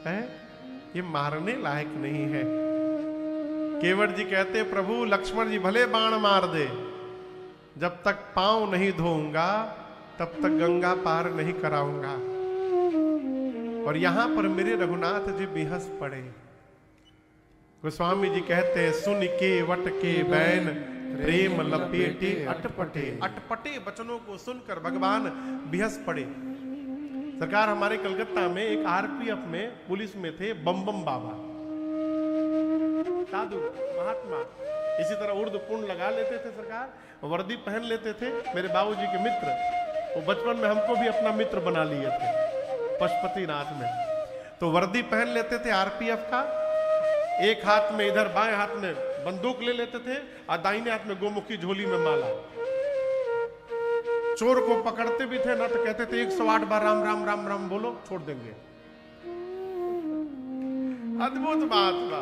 है ये मारने लायक नहीं है। केवट जी कहते, प्रभु लक्ष्मण जी भले बाण मार दे, जब तक पांव नहीं धोऊंगा तब तक गंगा पार नहीं कराऊंगा। और यहां पर मेरे रघुनाथ जी बेहस पड़े। गोस्वामी जी कहते हैं, सुन के वट के बैन प्रेम लपेटे अटपटे। अटपटे वचनों को सुनकर भगवान बिहस पड़े। सरकार, हमारे कलकत्ता में एक आरपीएफ में पुलिस में थे बम बम बाबा, साधु महात्मा, इसी तरह उर्दू पूर्ण लगा लेते थे सरकार, वर्दी पहन लेते थे। मेरे बाबूजी के मित्र, वो बचपन में हमको भी अपना मित्र बना लिए थे पशुपतिनाथ में। तो वर्दी पहन लेते थे आरपीएफ का, एक हाथ में इधर बाएं हाथ में बंदूक ले लेते थे और दाहिने हाथ में गोमुखी झोली में माला। चोर को पकड़ते भी थे ना तो कहते थे 108 बार राम राम राम राम बोलो, छोड़ देंगे। अद्भुत बात बा।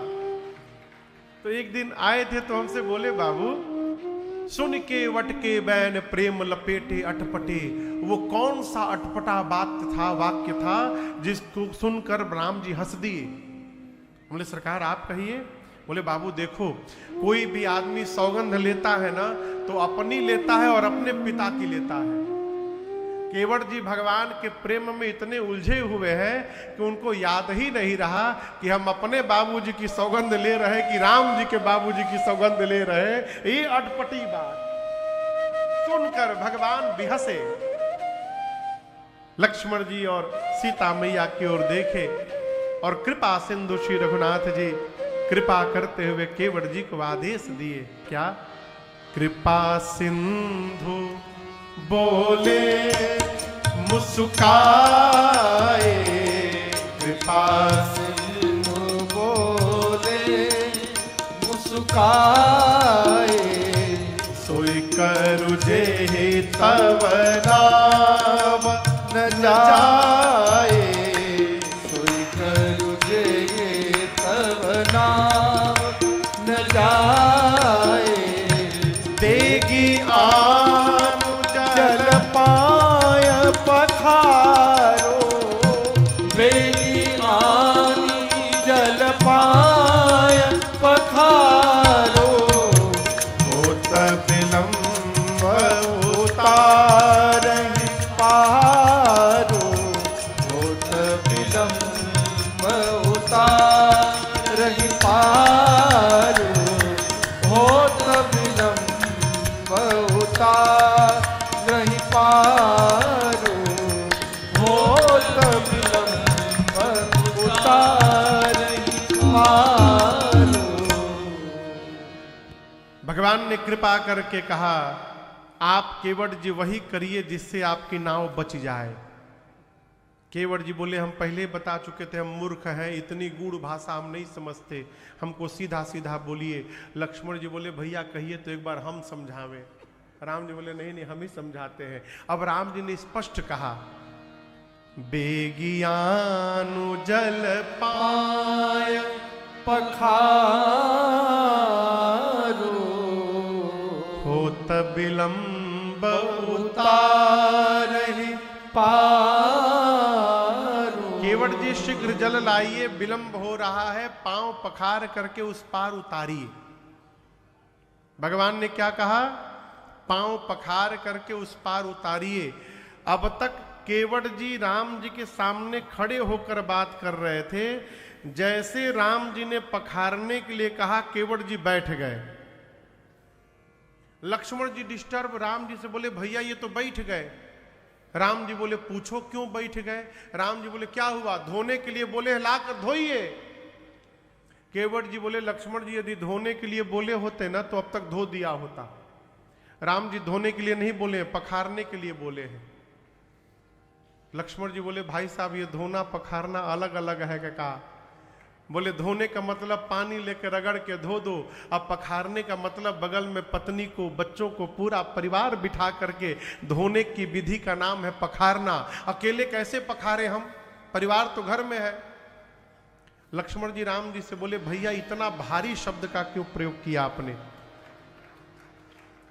तो एक दिन आए थे तो हमसे बोले, बाबू सुन के वटके बैन प्रेम लपेटे अटपटे, वो कौन सा अटपटा बात था, वाक्य था जिसको सुनकर राम जी हंस दिए। बोले सरकार आप कहिए। बोले बाबू देखो, कोई भी आदमी सौगंध लेता है ना तो अपनी लेता है और अपने पिता की लेता है। केवट जी भगवान के प्रेम में इतने उलझे हुए हैं कि उनको याद ही नहीं रहा कि हम अपने बाबूजी की सौगंध ले रहे कि राम जी के बाबूजी की सौगंध ले रहे। ये अटपटी बात सुनकर भगवान बिहसे। लक्ष्मण जी और सीता मैया की ओर देखे और कृपा सिंधु श्री रघुनाथ जी कृपा करते हुए केवट जी को आदेश दिए। क्या? कृपा सिंधु बोले मुस्काए, कृपा सिंधु बोले मुस्काए, सोई करु जे तब नाम न जाए, सोई करु जे तब नाम न जाए, देगी आनु जल पाय पखारो, बेगी आनी जल पाय पखारो, होत विलंब उतारहि पारो, होत विलंब उतारहि पारो, होत विलंब उतारहि पारो, होत विलंब उतारहि पारो। भगवान ने कृपा करके कहा, आप केवट जी वही करिए जिससे आपकी नाव बच जाए। केवट जी बोले, हम पहले बता चुके थे, हम मूर्ख हैं, इतनी गूढ़ भाषा हम नहीं समझते, हमको सीधा सीधा बोलिए। लक्ष्मण जी बोले, भैया कहिए तो एक बार हम समझावें। राम जी बोले, नहीं नहीं हम ही समझाते हैं। अब राम जी ने स्पष्ट कहा, बेगियानु जल पाय पखारो, होत विलंब उतारहि पारो। केवट जी शीघ्र जल लाइए, विलंब हो रहा है, पांव पखार करके उस पार उतारिए। भगवान ने क्या कहा? पांव पखार करके उस पार उतारिए। अब तक केवट जी राम जी के सामने खड़े होकर बात कर रहे थे। जैसे राम जी ने पखारने के लिए कहा, केवट जी बैठ गए। लक्ष्मण जी डिस्टर्ब, राम जी से बोले, भैया ये तो बैठ गए। राम जी बोले, पूछो क्यों बैठ गए? राम जी बोले, क्या हुआ? धोने के लिए बोले, लाकर धोइए। केवट जी बोले, लक्ष्मण जी यदि धोने के लिए बोले होते ना तो अब तक धो दिया होता। राम जी धोने के लिए नहीं बोले, पखारने के लिए बोले हैं। लक्ष्मण जी बोले, भाई साहब ये धोना पखारना अलग अलग है क्या? बोले, धोने का मतलब पानी लेकर रगड़ के धो दो, अब पखारने का मतलब बगल में पत्नी को, बच्चों को, पूरा परिवार बिठा करके धोने की विधि का नाम है पखारना। अकेले कैसे पखारे हम? परिवार तो घर में है। लक्ष्मण जी राम जी से बोले, भैया इतना भारी शब्द का क्यों प्रयोग किया आपने?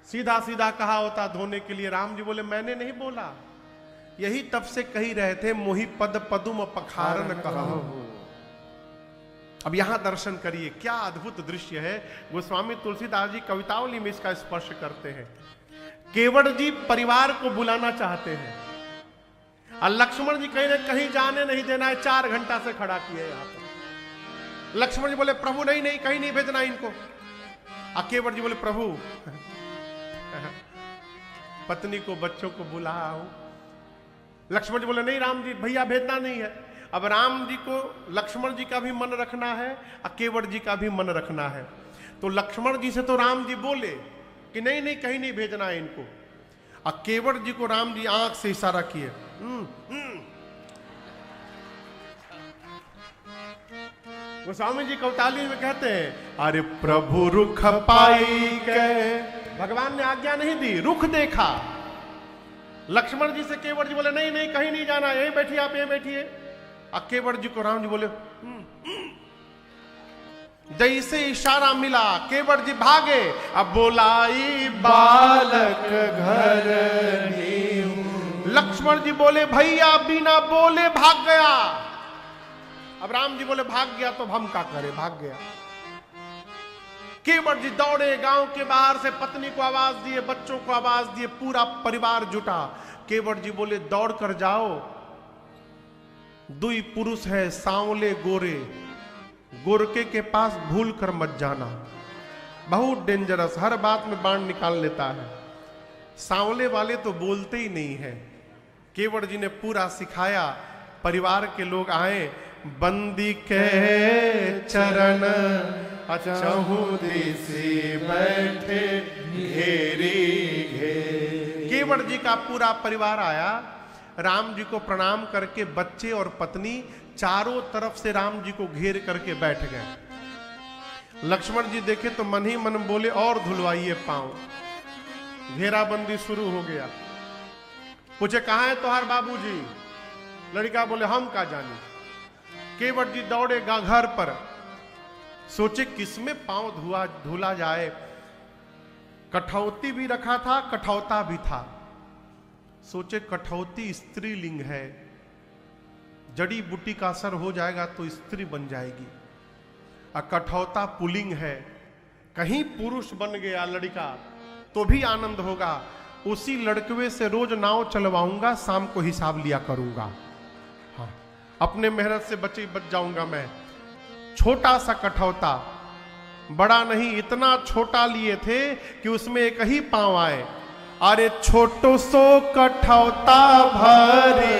सीधा सीधा कहा होता धोने के लिए। राम जी बोले, मैंने नहीं बोला, यही तब से कही रहे थे, मोहि पद पदुम पखारन कहो। अब यहां दर्शन करिए, क्या अद्भुत दृश्य है। गोस्वामी तुलसीदास जी कवितावली में इसका स्पर्श करते हैं। केवट जी परिवार को बुलाना चाहते हैं और लक्ष्मण जी कहीं जाने नहीं देना है, 4 घंटा से खड़ा किए यहां पर। लक्ष्मण जी बोले, प्रभु नहीं नहीं, कहीं नहीं भेजना इनको। केवट जी बोले प्रभु पत्नी को बच्चों को बुलाओ। लक्ष्मण जी बोले नहीं राम जी भैया भेजना नहीं है। अब राम जी को लक्ष्मण जी का भी मन रखना है और केवट जी का भी मन रखना है। तो लक्ष्मण जी से तो राम जी बोले कि नहीं नहीं कहीं नहीं भेजना है इनको। और केवट जी को राम जी आंख से इशारा किए। गोस्वामी जी कौटाली में कहते हैं अरे प्रभु रुख पाई के, भगवान ने आज्ञा नहीं दी, रुख देखा। लक्ष्मण जी से केवट जी बोले नहीं नहीं कहीं नहीं जाना, यहीं बैठिए आप, यहीं बैठिए। और केवट जी को राम जी बोले जैसे इशारा मिला केवट जी भागे। अब बोलाई बालक घर नीहूं। लक्ष्मण जी बोले भैया बिना बोले भाग गया। अब राम जी बोले भाग गया तो हम क्या करें, भाग गया। केवट जी दौड़े, गांव के बाहर से पत्नी को आवाज दिए, बच्चों को आवाज दिए, पूरा परिवार जुटा। केवट जी बोले दौड़ कर जाओ, दुई पुरुष है सांवले गोरे, गोरके के पास भूल कर मत जाना, बहुत डेंजरस, हर बात में बाण निकाल लेता है। सांवले वाले तो बोलते ही नहीं है। केवट जी ने पूरा सिखाया। परिवार के लोग आए, बंदी के चरण अचहु दिसी बैठे घेरी घेरी। केवट जी का पूरा परिवार आया, राम जी को प्रणाम करके बच्चे और पत्नी चारों तरफ से राम जी को घेर करके बैठ गए। लक्ष्मण जी देखे तो मन ही मन बोले और धुलवाइए पांव। घेराबंदी शुरू हो गया। पूछे कहां है तुम्हारे बाबूजी? लड़का बोले हम का जाने। केवट जी दौड़े घर पर, सोचे किसमें पांव धुला जाए। कठौती भी रखा था, कठौता भी था। सोचे कठौती स्त्रीलिंग है, जड़ी बूटी का असर हो जाएगा तो स्त्री बन जाएगी। और कठौता पुलिंग है, कहीं पुरुष बन गया लड़का तो भी आनंद होगा। उसी लड़कवे से रोज नाव चलवाऊंगा, शाम को हिसाब लिया करूंगा। हाँ, अपने मेहनत से बच जाऊंगा मैं। छोटा सा कठौता, बड़ा नहीं, इतना छोटा लिए थे कि उसमें एक ही पांव आए। अरे छोटो सो कठौता भरे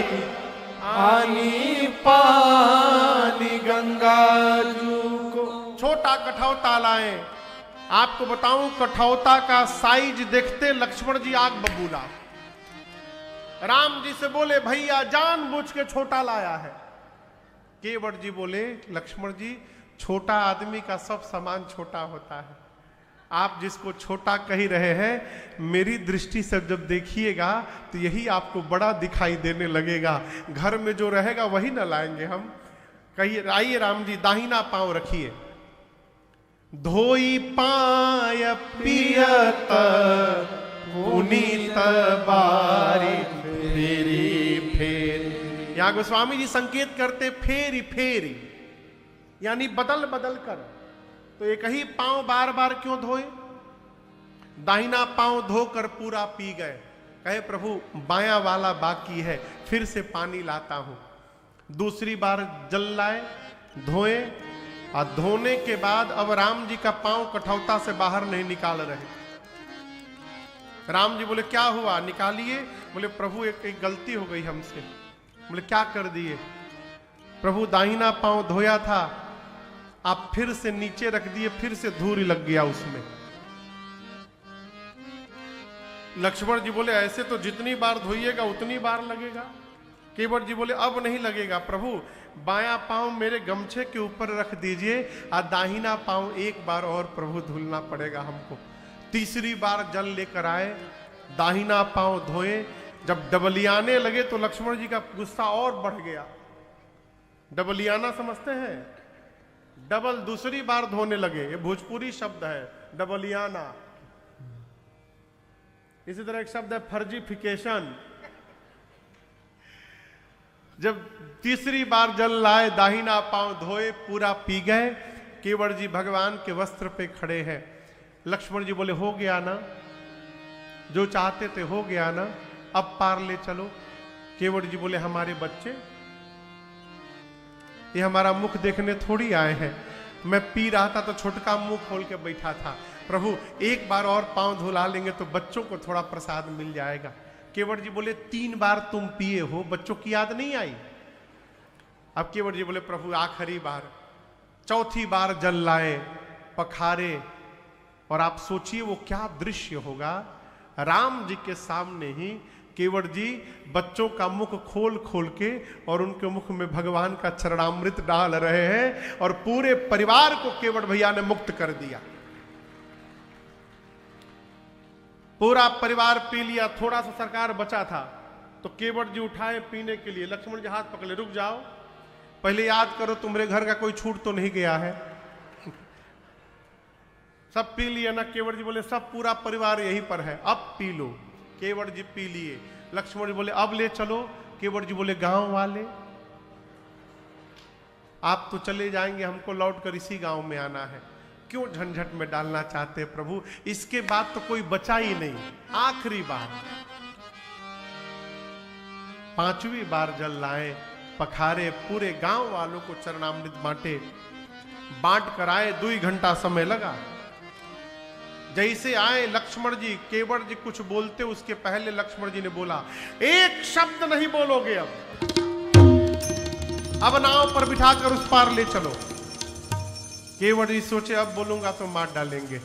आनी पानी गंगा जू को। छोटा कठौता लाए। आपको बताऊं कठौता का साइज देखते लक्ष्मण जी आग बबूला। राम जी से बोले भैया जानबूझ के छोटा लाया है। केवट जी बोले लक्ष्मण जी छोटा आदमी का सब सामान छोटा होता है, आप जिसको छोटा कह रहे हैं मेरी दृष्टि से जब देखिएगा तो यही आपको बड़ा दिखाई देने लगेगा। घर में जो रहेगा वही ना लाएंगे हम। कहिए आइए राम जी दाहिना पांव रखिए। धोई पाय पियत पुनीत बारी फेरी फेरी। यहां गोस्वामी जी संकेत करते फेरी फेरी, यानी बदल बदल कर। तो एक ही पांव बार बार क्यों धोए? दाहिना पांव धोकर पूरा पी गए। कहे प्रभु बायां वाला बाकी है, फिर से पानी लाता हूं। दूसरी बार जल लाए, धोए, और धोने के बाद अब राम जी का पांव कठौता से बाहर नहीं निकाल रहे। राम जी बोले क्या हुआ? निकालिए। बोले प्रभु एक गलती हो गई हमसे। बोले क्या कर दिए? प्रभु दाहिना पांव धोया था, आप फिर से नीचे रख दिए, फिर से धूल लग गया उसमें। लक्ष्मण जी बोले ऐसे तो जितनी बार धोइएगा उतनी बार लगेगा। केवट जी बोले अब नहीं लगेगा प्रभु, बायां पांव मेरे गमछे के ऊपर रख दीजिए और दाहिना पांव एक बार और प्रभु धुलना पड़ेगा हमको। तीसरी बार जल लेकर आए, दाहिना पांव धोए। जब डबलियाने लगे तो लक्ष्मण जी का गुस्सा और बढ़ गया। डबलियाना समझते हैं? डबल दूसरी बार धोने लगे। ये भोजपुरी शब्द है डबलियाना। इसी तरह एक शब्द है फर्जीफिकेशन। जब तीसरी बार जल लाए, दाहिना पांव धोए, पूरा पी गए। केवट जी भगवान के वस्त्र पे खड़े हैं। लक्ष्मण जी बोले हो गया ना, जो चाहते थे हो गया ना, अब पार ले चलो। केवट जी बोले हमारे बच्चे, ये हमारा मुख देखने थोड़ी आए हैं। मैं पी रहा था तो छोटका मुंह खोल के बैठा था, प्रभु एक बार और पांव धुला लेंगे तो बच्चों को थोड़ा प्रसाद मिल जाएगा। केवट जी बोले 3 बार तुम पिए हो, बच्चों की याद नहीं आई? अब केवट जी बोले प्रभु आखिरी बार, चौथी बार जल लाए, पखारे, और आप सोचिए वो क्या दृश्य होगा। राम जी के सामने ही केवट जी बच्चों का मुख खोल खोल के और उनके मुख में भगवान का चरणामृत डाल रहे हैं, और पूरे परिवार को केवट भैया ने मुक्त कर दिया। पूरा परिवार पी लिया, थोड़ा सा सरकार बचा था तो केवट जी उठाए पीने के लिए। लक्ष्मण जी हाथ पकड़े, रुक जाओ, पहले याद करो तुम्हारे घर का कोई छूट तो नहीं गया है। सब पी लिया ना? केवट जी बोले सब पूरा परिवार यहीं पर है, अब पी लो। केवट जी पी लिए। लक्ष्मण जी बोले अब ले चलो। केवट जी बोले गांव वाले आप तो चले जाएंगे, हमको लौटकर इसी गांव में आना है, क्यों झंझट में डालना चाहते हैं प्रभु? इसके बाद तो कोई बचा ही नहीं, आखिरी बार। 5वीं बार जल लाए, पखारे, पूरे गांव वालों को चरणामृत बांटे, बांट कर आए। 2 घंटा समय लगा। जैसे आए लक्ष्मण जी, केवट जी कुछ बोलते उसके पहले लक्ष्मण जी ने बोला, एक शब्द नहीं बोलोगे, अब नाव पर बिठाकर उस पार ले चलो। केवट जी सोचे अब बोलूंगा तो मार डालेंगे।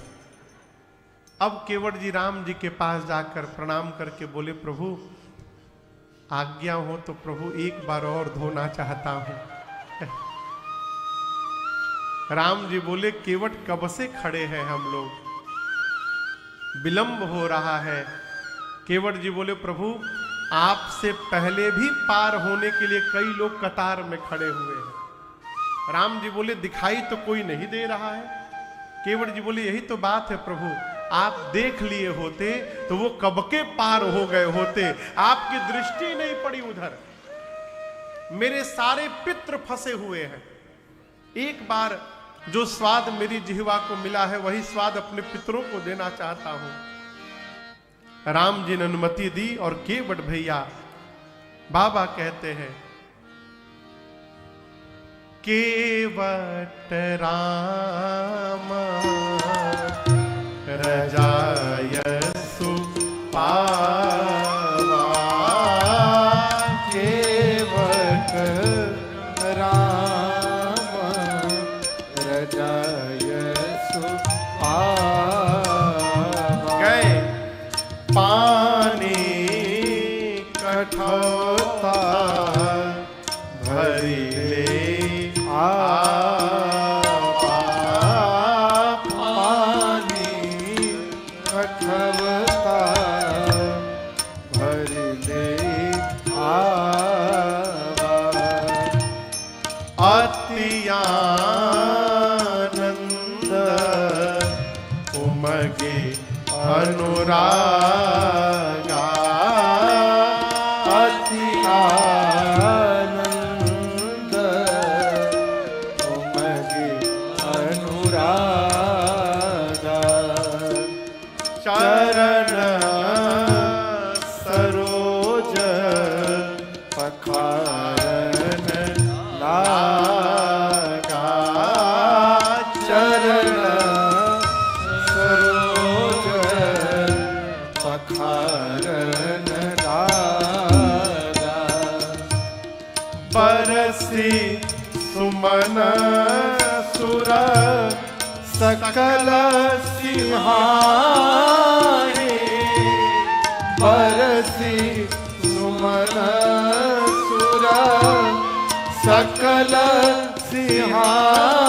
अब केवट जी राम जी के पास जाकर प्रणाम करके बोले प्रभु आज्ञा हो तो प्रभु एक बार और धोना चाहता हूं। राम जी बोले केवट कब से खड़े हैं हम लोग, विलंब हो रहा है। केवट जी बोले प्रभु आपसे पहले भी पार होने के लिए कई लोग कतार में खड़े हुए हैं। राम जी बोले दिखाई तो कोई नहीं दे रहा है। केवट जी बोले यही तो बात है प्रभु, आप देख लिए होते तो वो कब के पार हो गए होते, आपकी दृष्टि नहीं पड़ी उधर। मेरे सारे पितृ फंसे हुए हैं, एक बार जो स्वाद मेरी जिह्वा को मिला है वही स्वाद अपने पितरों को देना चाहता हूं। राम जी ने अनुमति दी और केवट भैया बाबा कहते हैं केवट राम रजाय सुपावा, केवट राम रजाय सुपावा। गए पानी कठौता भरी ले पानी कठौता भरी ले अति आनंद उमगे अनुरागा, अति आनंद उमगे अनुरागा। चरण सरोज पखारन लागा, चरण सरोज पखारन लागा। बरसी सुमन सुर सकल सिंहारे, बरसी सुमन सुर सकल सिंहारे।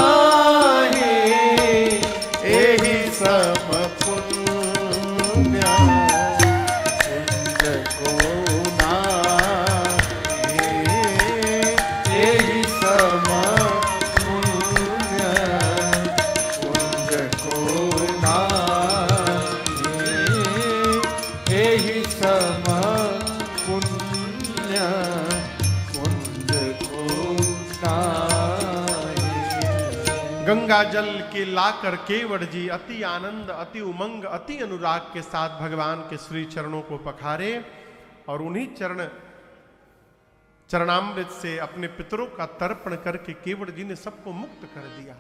एहि सम पुण्य कुंज को नाहि, एहि सम पुण्य कुंज को नाहि, एहि सम पुण्य कुंज को नाहि। गंगा जल के लाकर केवट जी अति आनंद, अति उमंग, अति अनुराग के साथ भगवान के श्री चरणों को पखारे और उन्हीं चरणामृत से अपने पितरों का तर्पण करके केवट जी ने सबको मुक्त कर दिया।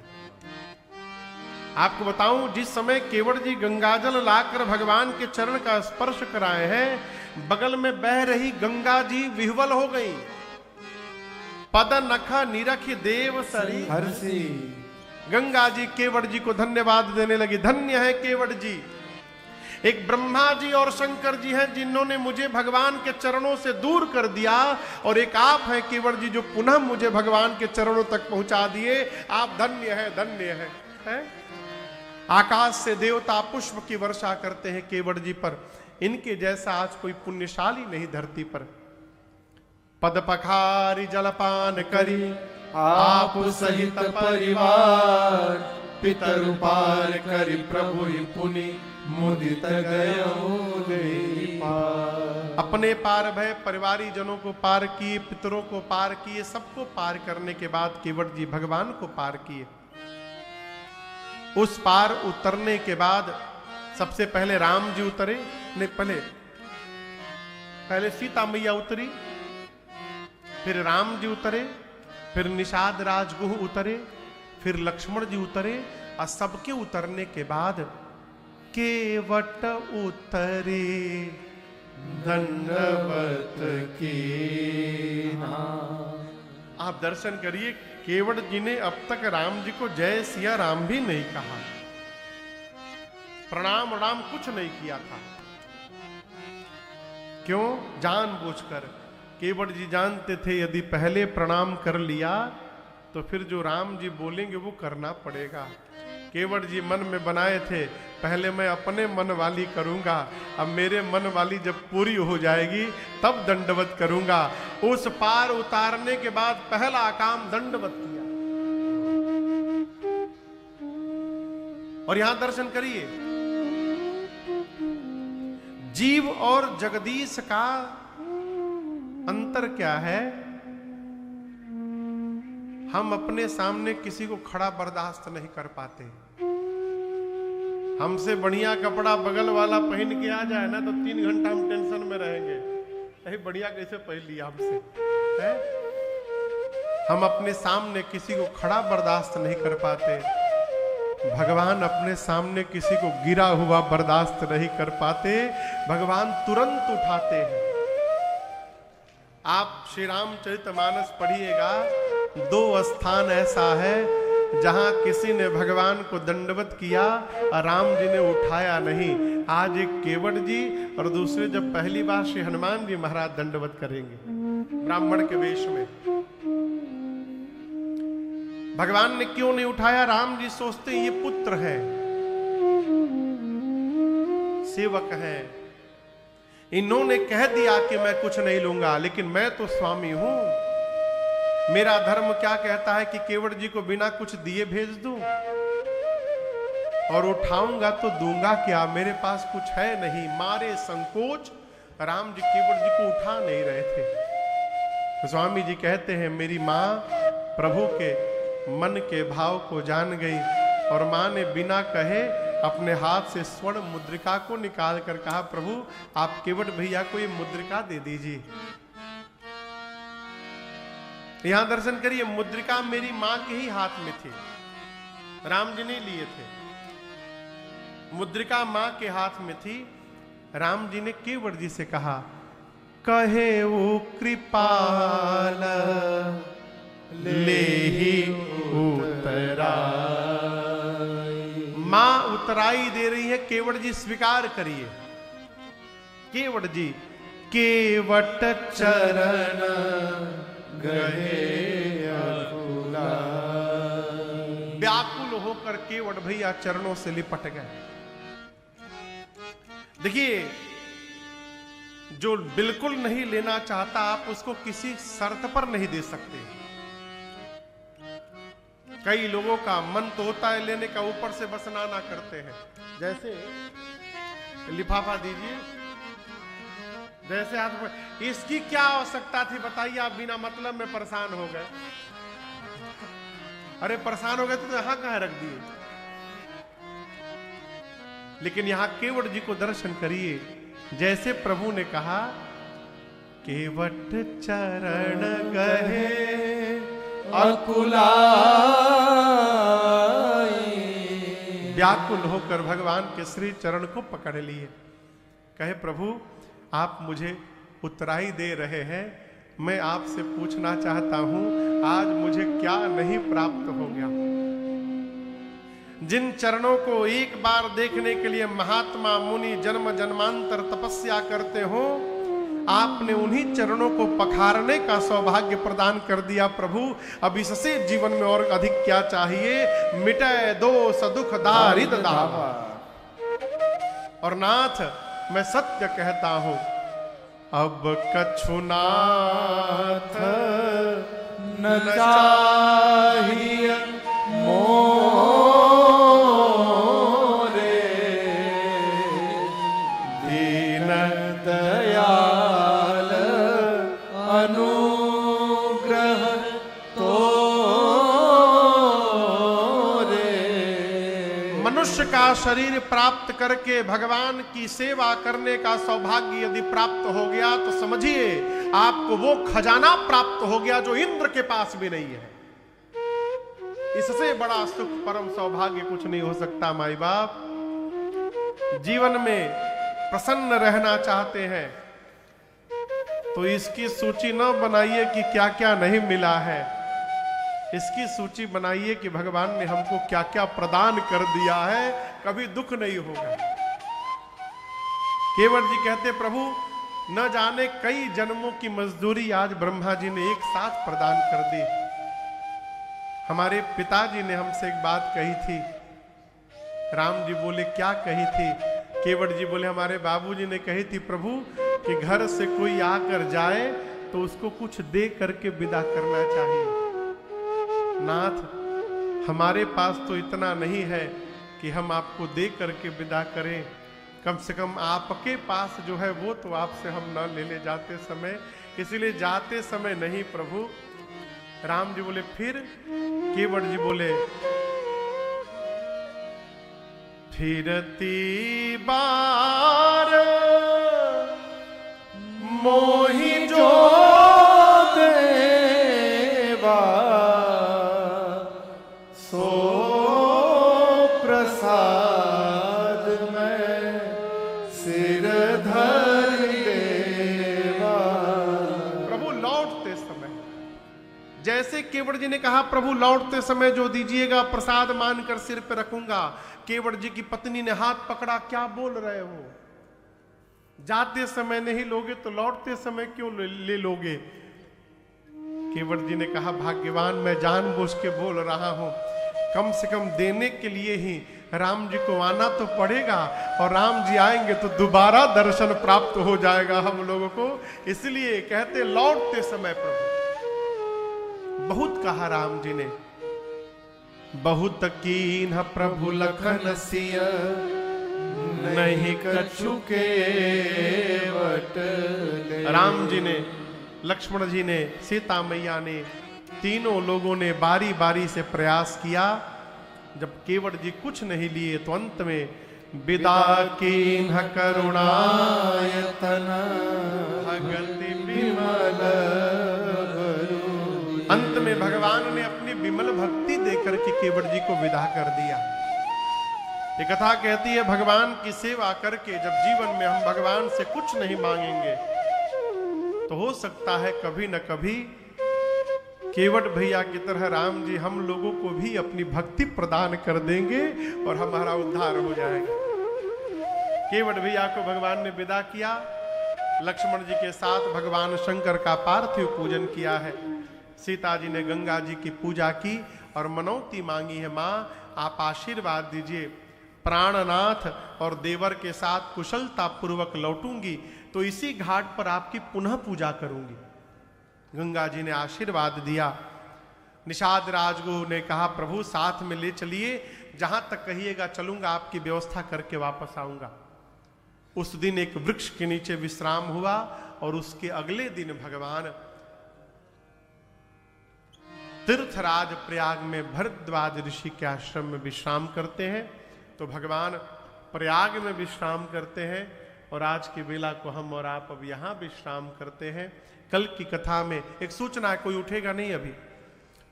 आपको बताऊं, जिस समय केवट जी गंगाजल लाकर भगवान के चरण का स्पर्श कराए हैं, बगल में बह रही गंगा जी विह्वल हो गई। पद नखा निरख देव सरी हर्षी। गंगा जी केवट जी को धन्यवाद देने लगी। धन्य है केवट जी। एक ब्रह्मा जी और शंकर जी हैं जिन्होंने मुझे भगवान के चरणों से दूर कर दिया, और एक आप हैं केवट जी जो पुनः मुझे भगवान के चरणों तक पहुंचा दिए। आप धन्य है, धन्य है? आकाश से देवता पुष्प की वर्षा करते हैं केवट जी पर। इनके जैसा आज कोई पुण्यशाली नहीं धरती पर। पद पखारी जलपान करी आप सहित परिवार, पितरु पार करी प्रभु पुनि मुदित गयो पार। अपने पार भय परिवारी जनों को पार किए, पितरों को पार किए, सबको पार करने के बाद केवट जी भगवान को पार किए। उस पार उतरने के बाद सबसे पहले राम जी उतरे, नहीं पहले सीता मैया उतरी, फिर राम जी उतरे, फिर निषाद राजगुह उतरे, फिर लक्ष्मण जी उतरे, और सबके उतरने के बाद केवट उतरे दंडवत की। आप दर्शन करिए, केवट जी ने अब तक राम जी को जय सिया राम भी नहीं कहा, प्रणाम राम कुछ नहीं किया था। क्यों? जानबूझकर। केवट जी जानते थे यदि पहले प्रणाम कर लिया तो फिर जो राम जी बोलेंगे वो करना पड़ेगा। केवट जी मन में बनाए थे, पहले मैं अपने मन वाली करूंगा, अब मेरे मन वाली जब पूरी हो जाएगी तब दंडवत करूंगा। उस पार उतारने के बाद पहला काम दंडवत किया। और यहां दर्शन करिए, जीव और जगदीश का अंतर क्या है। हम अपने सामने किसी को खड़ा बर्दाश्त नहीं कर पाते। हमसे बढ़िया कपड़ा बगल वाला पहन के आ जाए ना तो 3 घंटा हम टेंशन में रहेंगे, अरे बढ़िया कैसे पहन लिया हमसे, है? हम अपने सामने किसी को खड़ा बर्दाश्त नहीं कर पाते। भगवान अपने सामने किसी को गिरा हुआ बर्दाश्त नहीं कर पाते, भगवान तुरंत उठाते हैं। आप श्री रामचरितमानस पढ़िएगा, 2 स्थान ऐसा है जहां किसी ने भगवान को दंडवत किया और राम जी ने उठाया नहीं। आज एक केवट जी और दूसरे जब पहली बार श्री हनुमान जी महाराज दंडवत करेंगे ब्राह्मण के वेश में। भगवान ने क्यों नहीं उठाया? राम जी सोचते ये पुत्र है, सेवक है, इन्होंने कह दिया कि मैं कुछ नहीं लूंगा, लेकिन मैं तो स्वामी हूं। मेरा धर्म क्या कहता है कि केवट जी को बिना कुछ दिए भेज दूं, और उठाऊंगा तो दूंगा क्या, मेरे पास कुछ है नहीं। मारे संकोच राम जी केवट जी को उठा नहीं रहे थे। तो स्वामी जी कहते हैं, मेरी माँ प्रभु के मन के भाव को जान गई, और माँ ने बिना कहे अपने हाथ से स्वर्ण मुद्रिका को निकाल कर कहा, प्रभु आप केवट भैया को ये मुद्रिका दे दीजिए। यहां दर्शन करिए, मुद्रिका मेरी मां के ही हाथ में थी, राम जी ने लिए थे। मुद्रिका मां के हाथ में थी। राम जी ने केवट जी से कहा, कहे वो कृपाल ले ही उतरा। मां उतराई दे रही है, केवट जी स्वीकार करिए। केवट जी केवट चरण गए अकुला। व्याकुल होकर केवट भैया चरणों से लिपट गए। देखिए, जो बिल्कुल नहीं लेना चाहता आप उसको किसी शर्त पर नहीं दे सकते। कई लोगों का मन तो होता है लेने का, ऊपर से बस ना करते हैं। जैसे लिफाफा दीजिए, जैसे हाथ में, इसकी क्या आवश्यकता थी बताइए, आप बिना मतलब में परेशान हो गए। अरे परेशान हो गए तो यहां कहां रख दिए। लेकिन यहां केवट जी को दर्शन करिए, जैसे प्रभु ने कहा, केवट चरण गए अकुला व्याकुल होकर भगवान के श्री चरण को पकड़ लिए। कहे प्रभु आप मुझे उत्तराई दे रहे हैं, मैं आपसे पूछना चाहता हूं आज मुझे क्या नहीं प्राप्त हो गया। जिन चरणों को एक बार देखने के लिए महात्मा मुनि जन्म जन्मांतर तपस्या करते हो, आपने उन्हीं चरणों को पखारने का सौभाग्य प्रदान कर दिया। प्रभु अब इससे जीवन में और अधिक क्या चाहिए। मिटे दोष दुख दारिद दावा। और नाथ मैं सत्य कहता हूं, अब कछु नाथ न चाहिए मोरे दीन दयाल अनुग्रह तोरे। मनुष्य का शरीर प्राप्त करके भगवान की सेवा करने का सौभाग्य यदि प्राप्त हो गया तो समझिए आपको वो खजाना प्राप्त हो गया जो इंद्र के पास भी नहीं है। इससे बड़ा सुख परम सौभाग्य कुछ नहीं हो सकता। माई बाप जीवन में प्रसन्न रहना चाहते हैं तो इसकी सूची न बनाइए कि क्या क्या नहीं मिला है, इसकी सूची बनाइए कि भगवान ने हमको क्या क्या प्रदान कर दिया है, कभी दुख नहीं होगा। केवट जी कहते प्रभु न जाने कई जन्मों की मजदूरी आज ब्रह्मा जी ने एक साथ प्रदान कर दी। हमारे पिताजी ने हमसे एक बात कही थी। राम जी बोले क्या कही थी? केवट जी बोले हमारे बाबूजी ने कही थी प्रभु कि घर से कोई आकर जाए तो उसको कुछ दे करके विदा करना चाहिए। नाथ हमारे पास तो इतना नहीं है कि हम आपको दे करके विदा करें, कम से कम आपके पास जो है वो तो आपसे हम न ले ले जाते समय, इसलिए जाते समय नहीं प्रभु। राम जी बोले फिर? केवट जी बोले फिरती बार मोहि जो देवा सो प्रसाद में सिर धर देवा। प्रभु लौटते समय जैसे केवट जी ने कहा प्रभु लौटते समय जो दीजिएगा प्रसाद मानकर सिर पे रखूंगा, केवट जी की पत्नी ने हाथ पकड़ा, क्या बोल रहे हो? जाते समय नहीं लोगे तो लौटते समय क्यों ले लोगे? केवट जी ने कहा भाग्यवान मैं जानबूझ के बोल रहा हूं, कम से कम देने के लिए ही राम जी को आना तो पड़ेगा, और राम जी आएंगे तो दोबारा दर्शन प्राप्त हो जाएगा हम लोगों को। इसलिए कहते लौटते समय प्रभु बहुत कहा राम जी ने, बहुत कीन्ह प्रभु लखन सिय नहीं कछु केवट। राम जी ने, लक्ष्मण जी ने, सीता मैया ने, तीनों लोगों ने बारी बारी से प्रयास किया। जब केवट जी कुछ नहीं लिए तो अंत में विदा कीन्ह करुणायतन भगति विमल। अंत में भगवान ने अपनी विमल भक्ति देकर के केवट जी को विदा कर दिया। ये कथा कहती है भगवान की सेवा करके जब जीवन में हम भगवान से कुछ नहीं मांगेंगे तो हो सकता है कभी न कभी केवट भैया की तरह राम जी हम लोगों को भी अपनी भक्ति प्रदान कर देंगे और हमारा उद्धार हो जाएगा। केवट भैया को भगवान ने विदा किया। लक्ष्मण जी के साथ भगवान शंकर का पार्थिव पूजन किया है। सीता जी ने गंगा जी की पूजा की और मनौती मांगी है, माँ आप आशीर्वाद दीजिए, प्राणनाथ और देवर के साथ कुशलता पूर्वक लौटूंगी तो इसी घाट पर आपकी पुनः पूजा करूंगी। गंगा जी ने आशीर्वाद दिया। निषाद राजगुरु ने कहा प्रभु साथ में ले चलिए, जहां तक कहिएगा चलूंगा, आपकी व्यवस्था करके वापस आऊंगा। उस दिन एक वृक्ष के नीचे विश्राम हुआ और उसके अगले दिन भगवान तीर्थराज प्रयाग में भरद्वाज ऋषि के आश्रम में विश्राम करते हैं। तो भगवान प्रयाग में विश्राम करते हैं और आज की बेला को हम और आप अब यहां विश्राम करते हैं। कल की कथा में एक सूचना है, कोई उठेगा नहीं अभी।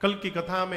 कल की कथा में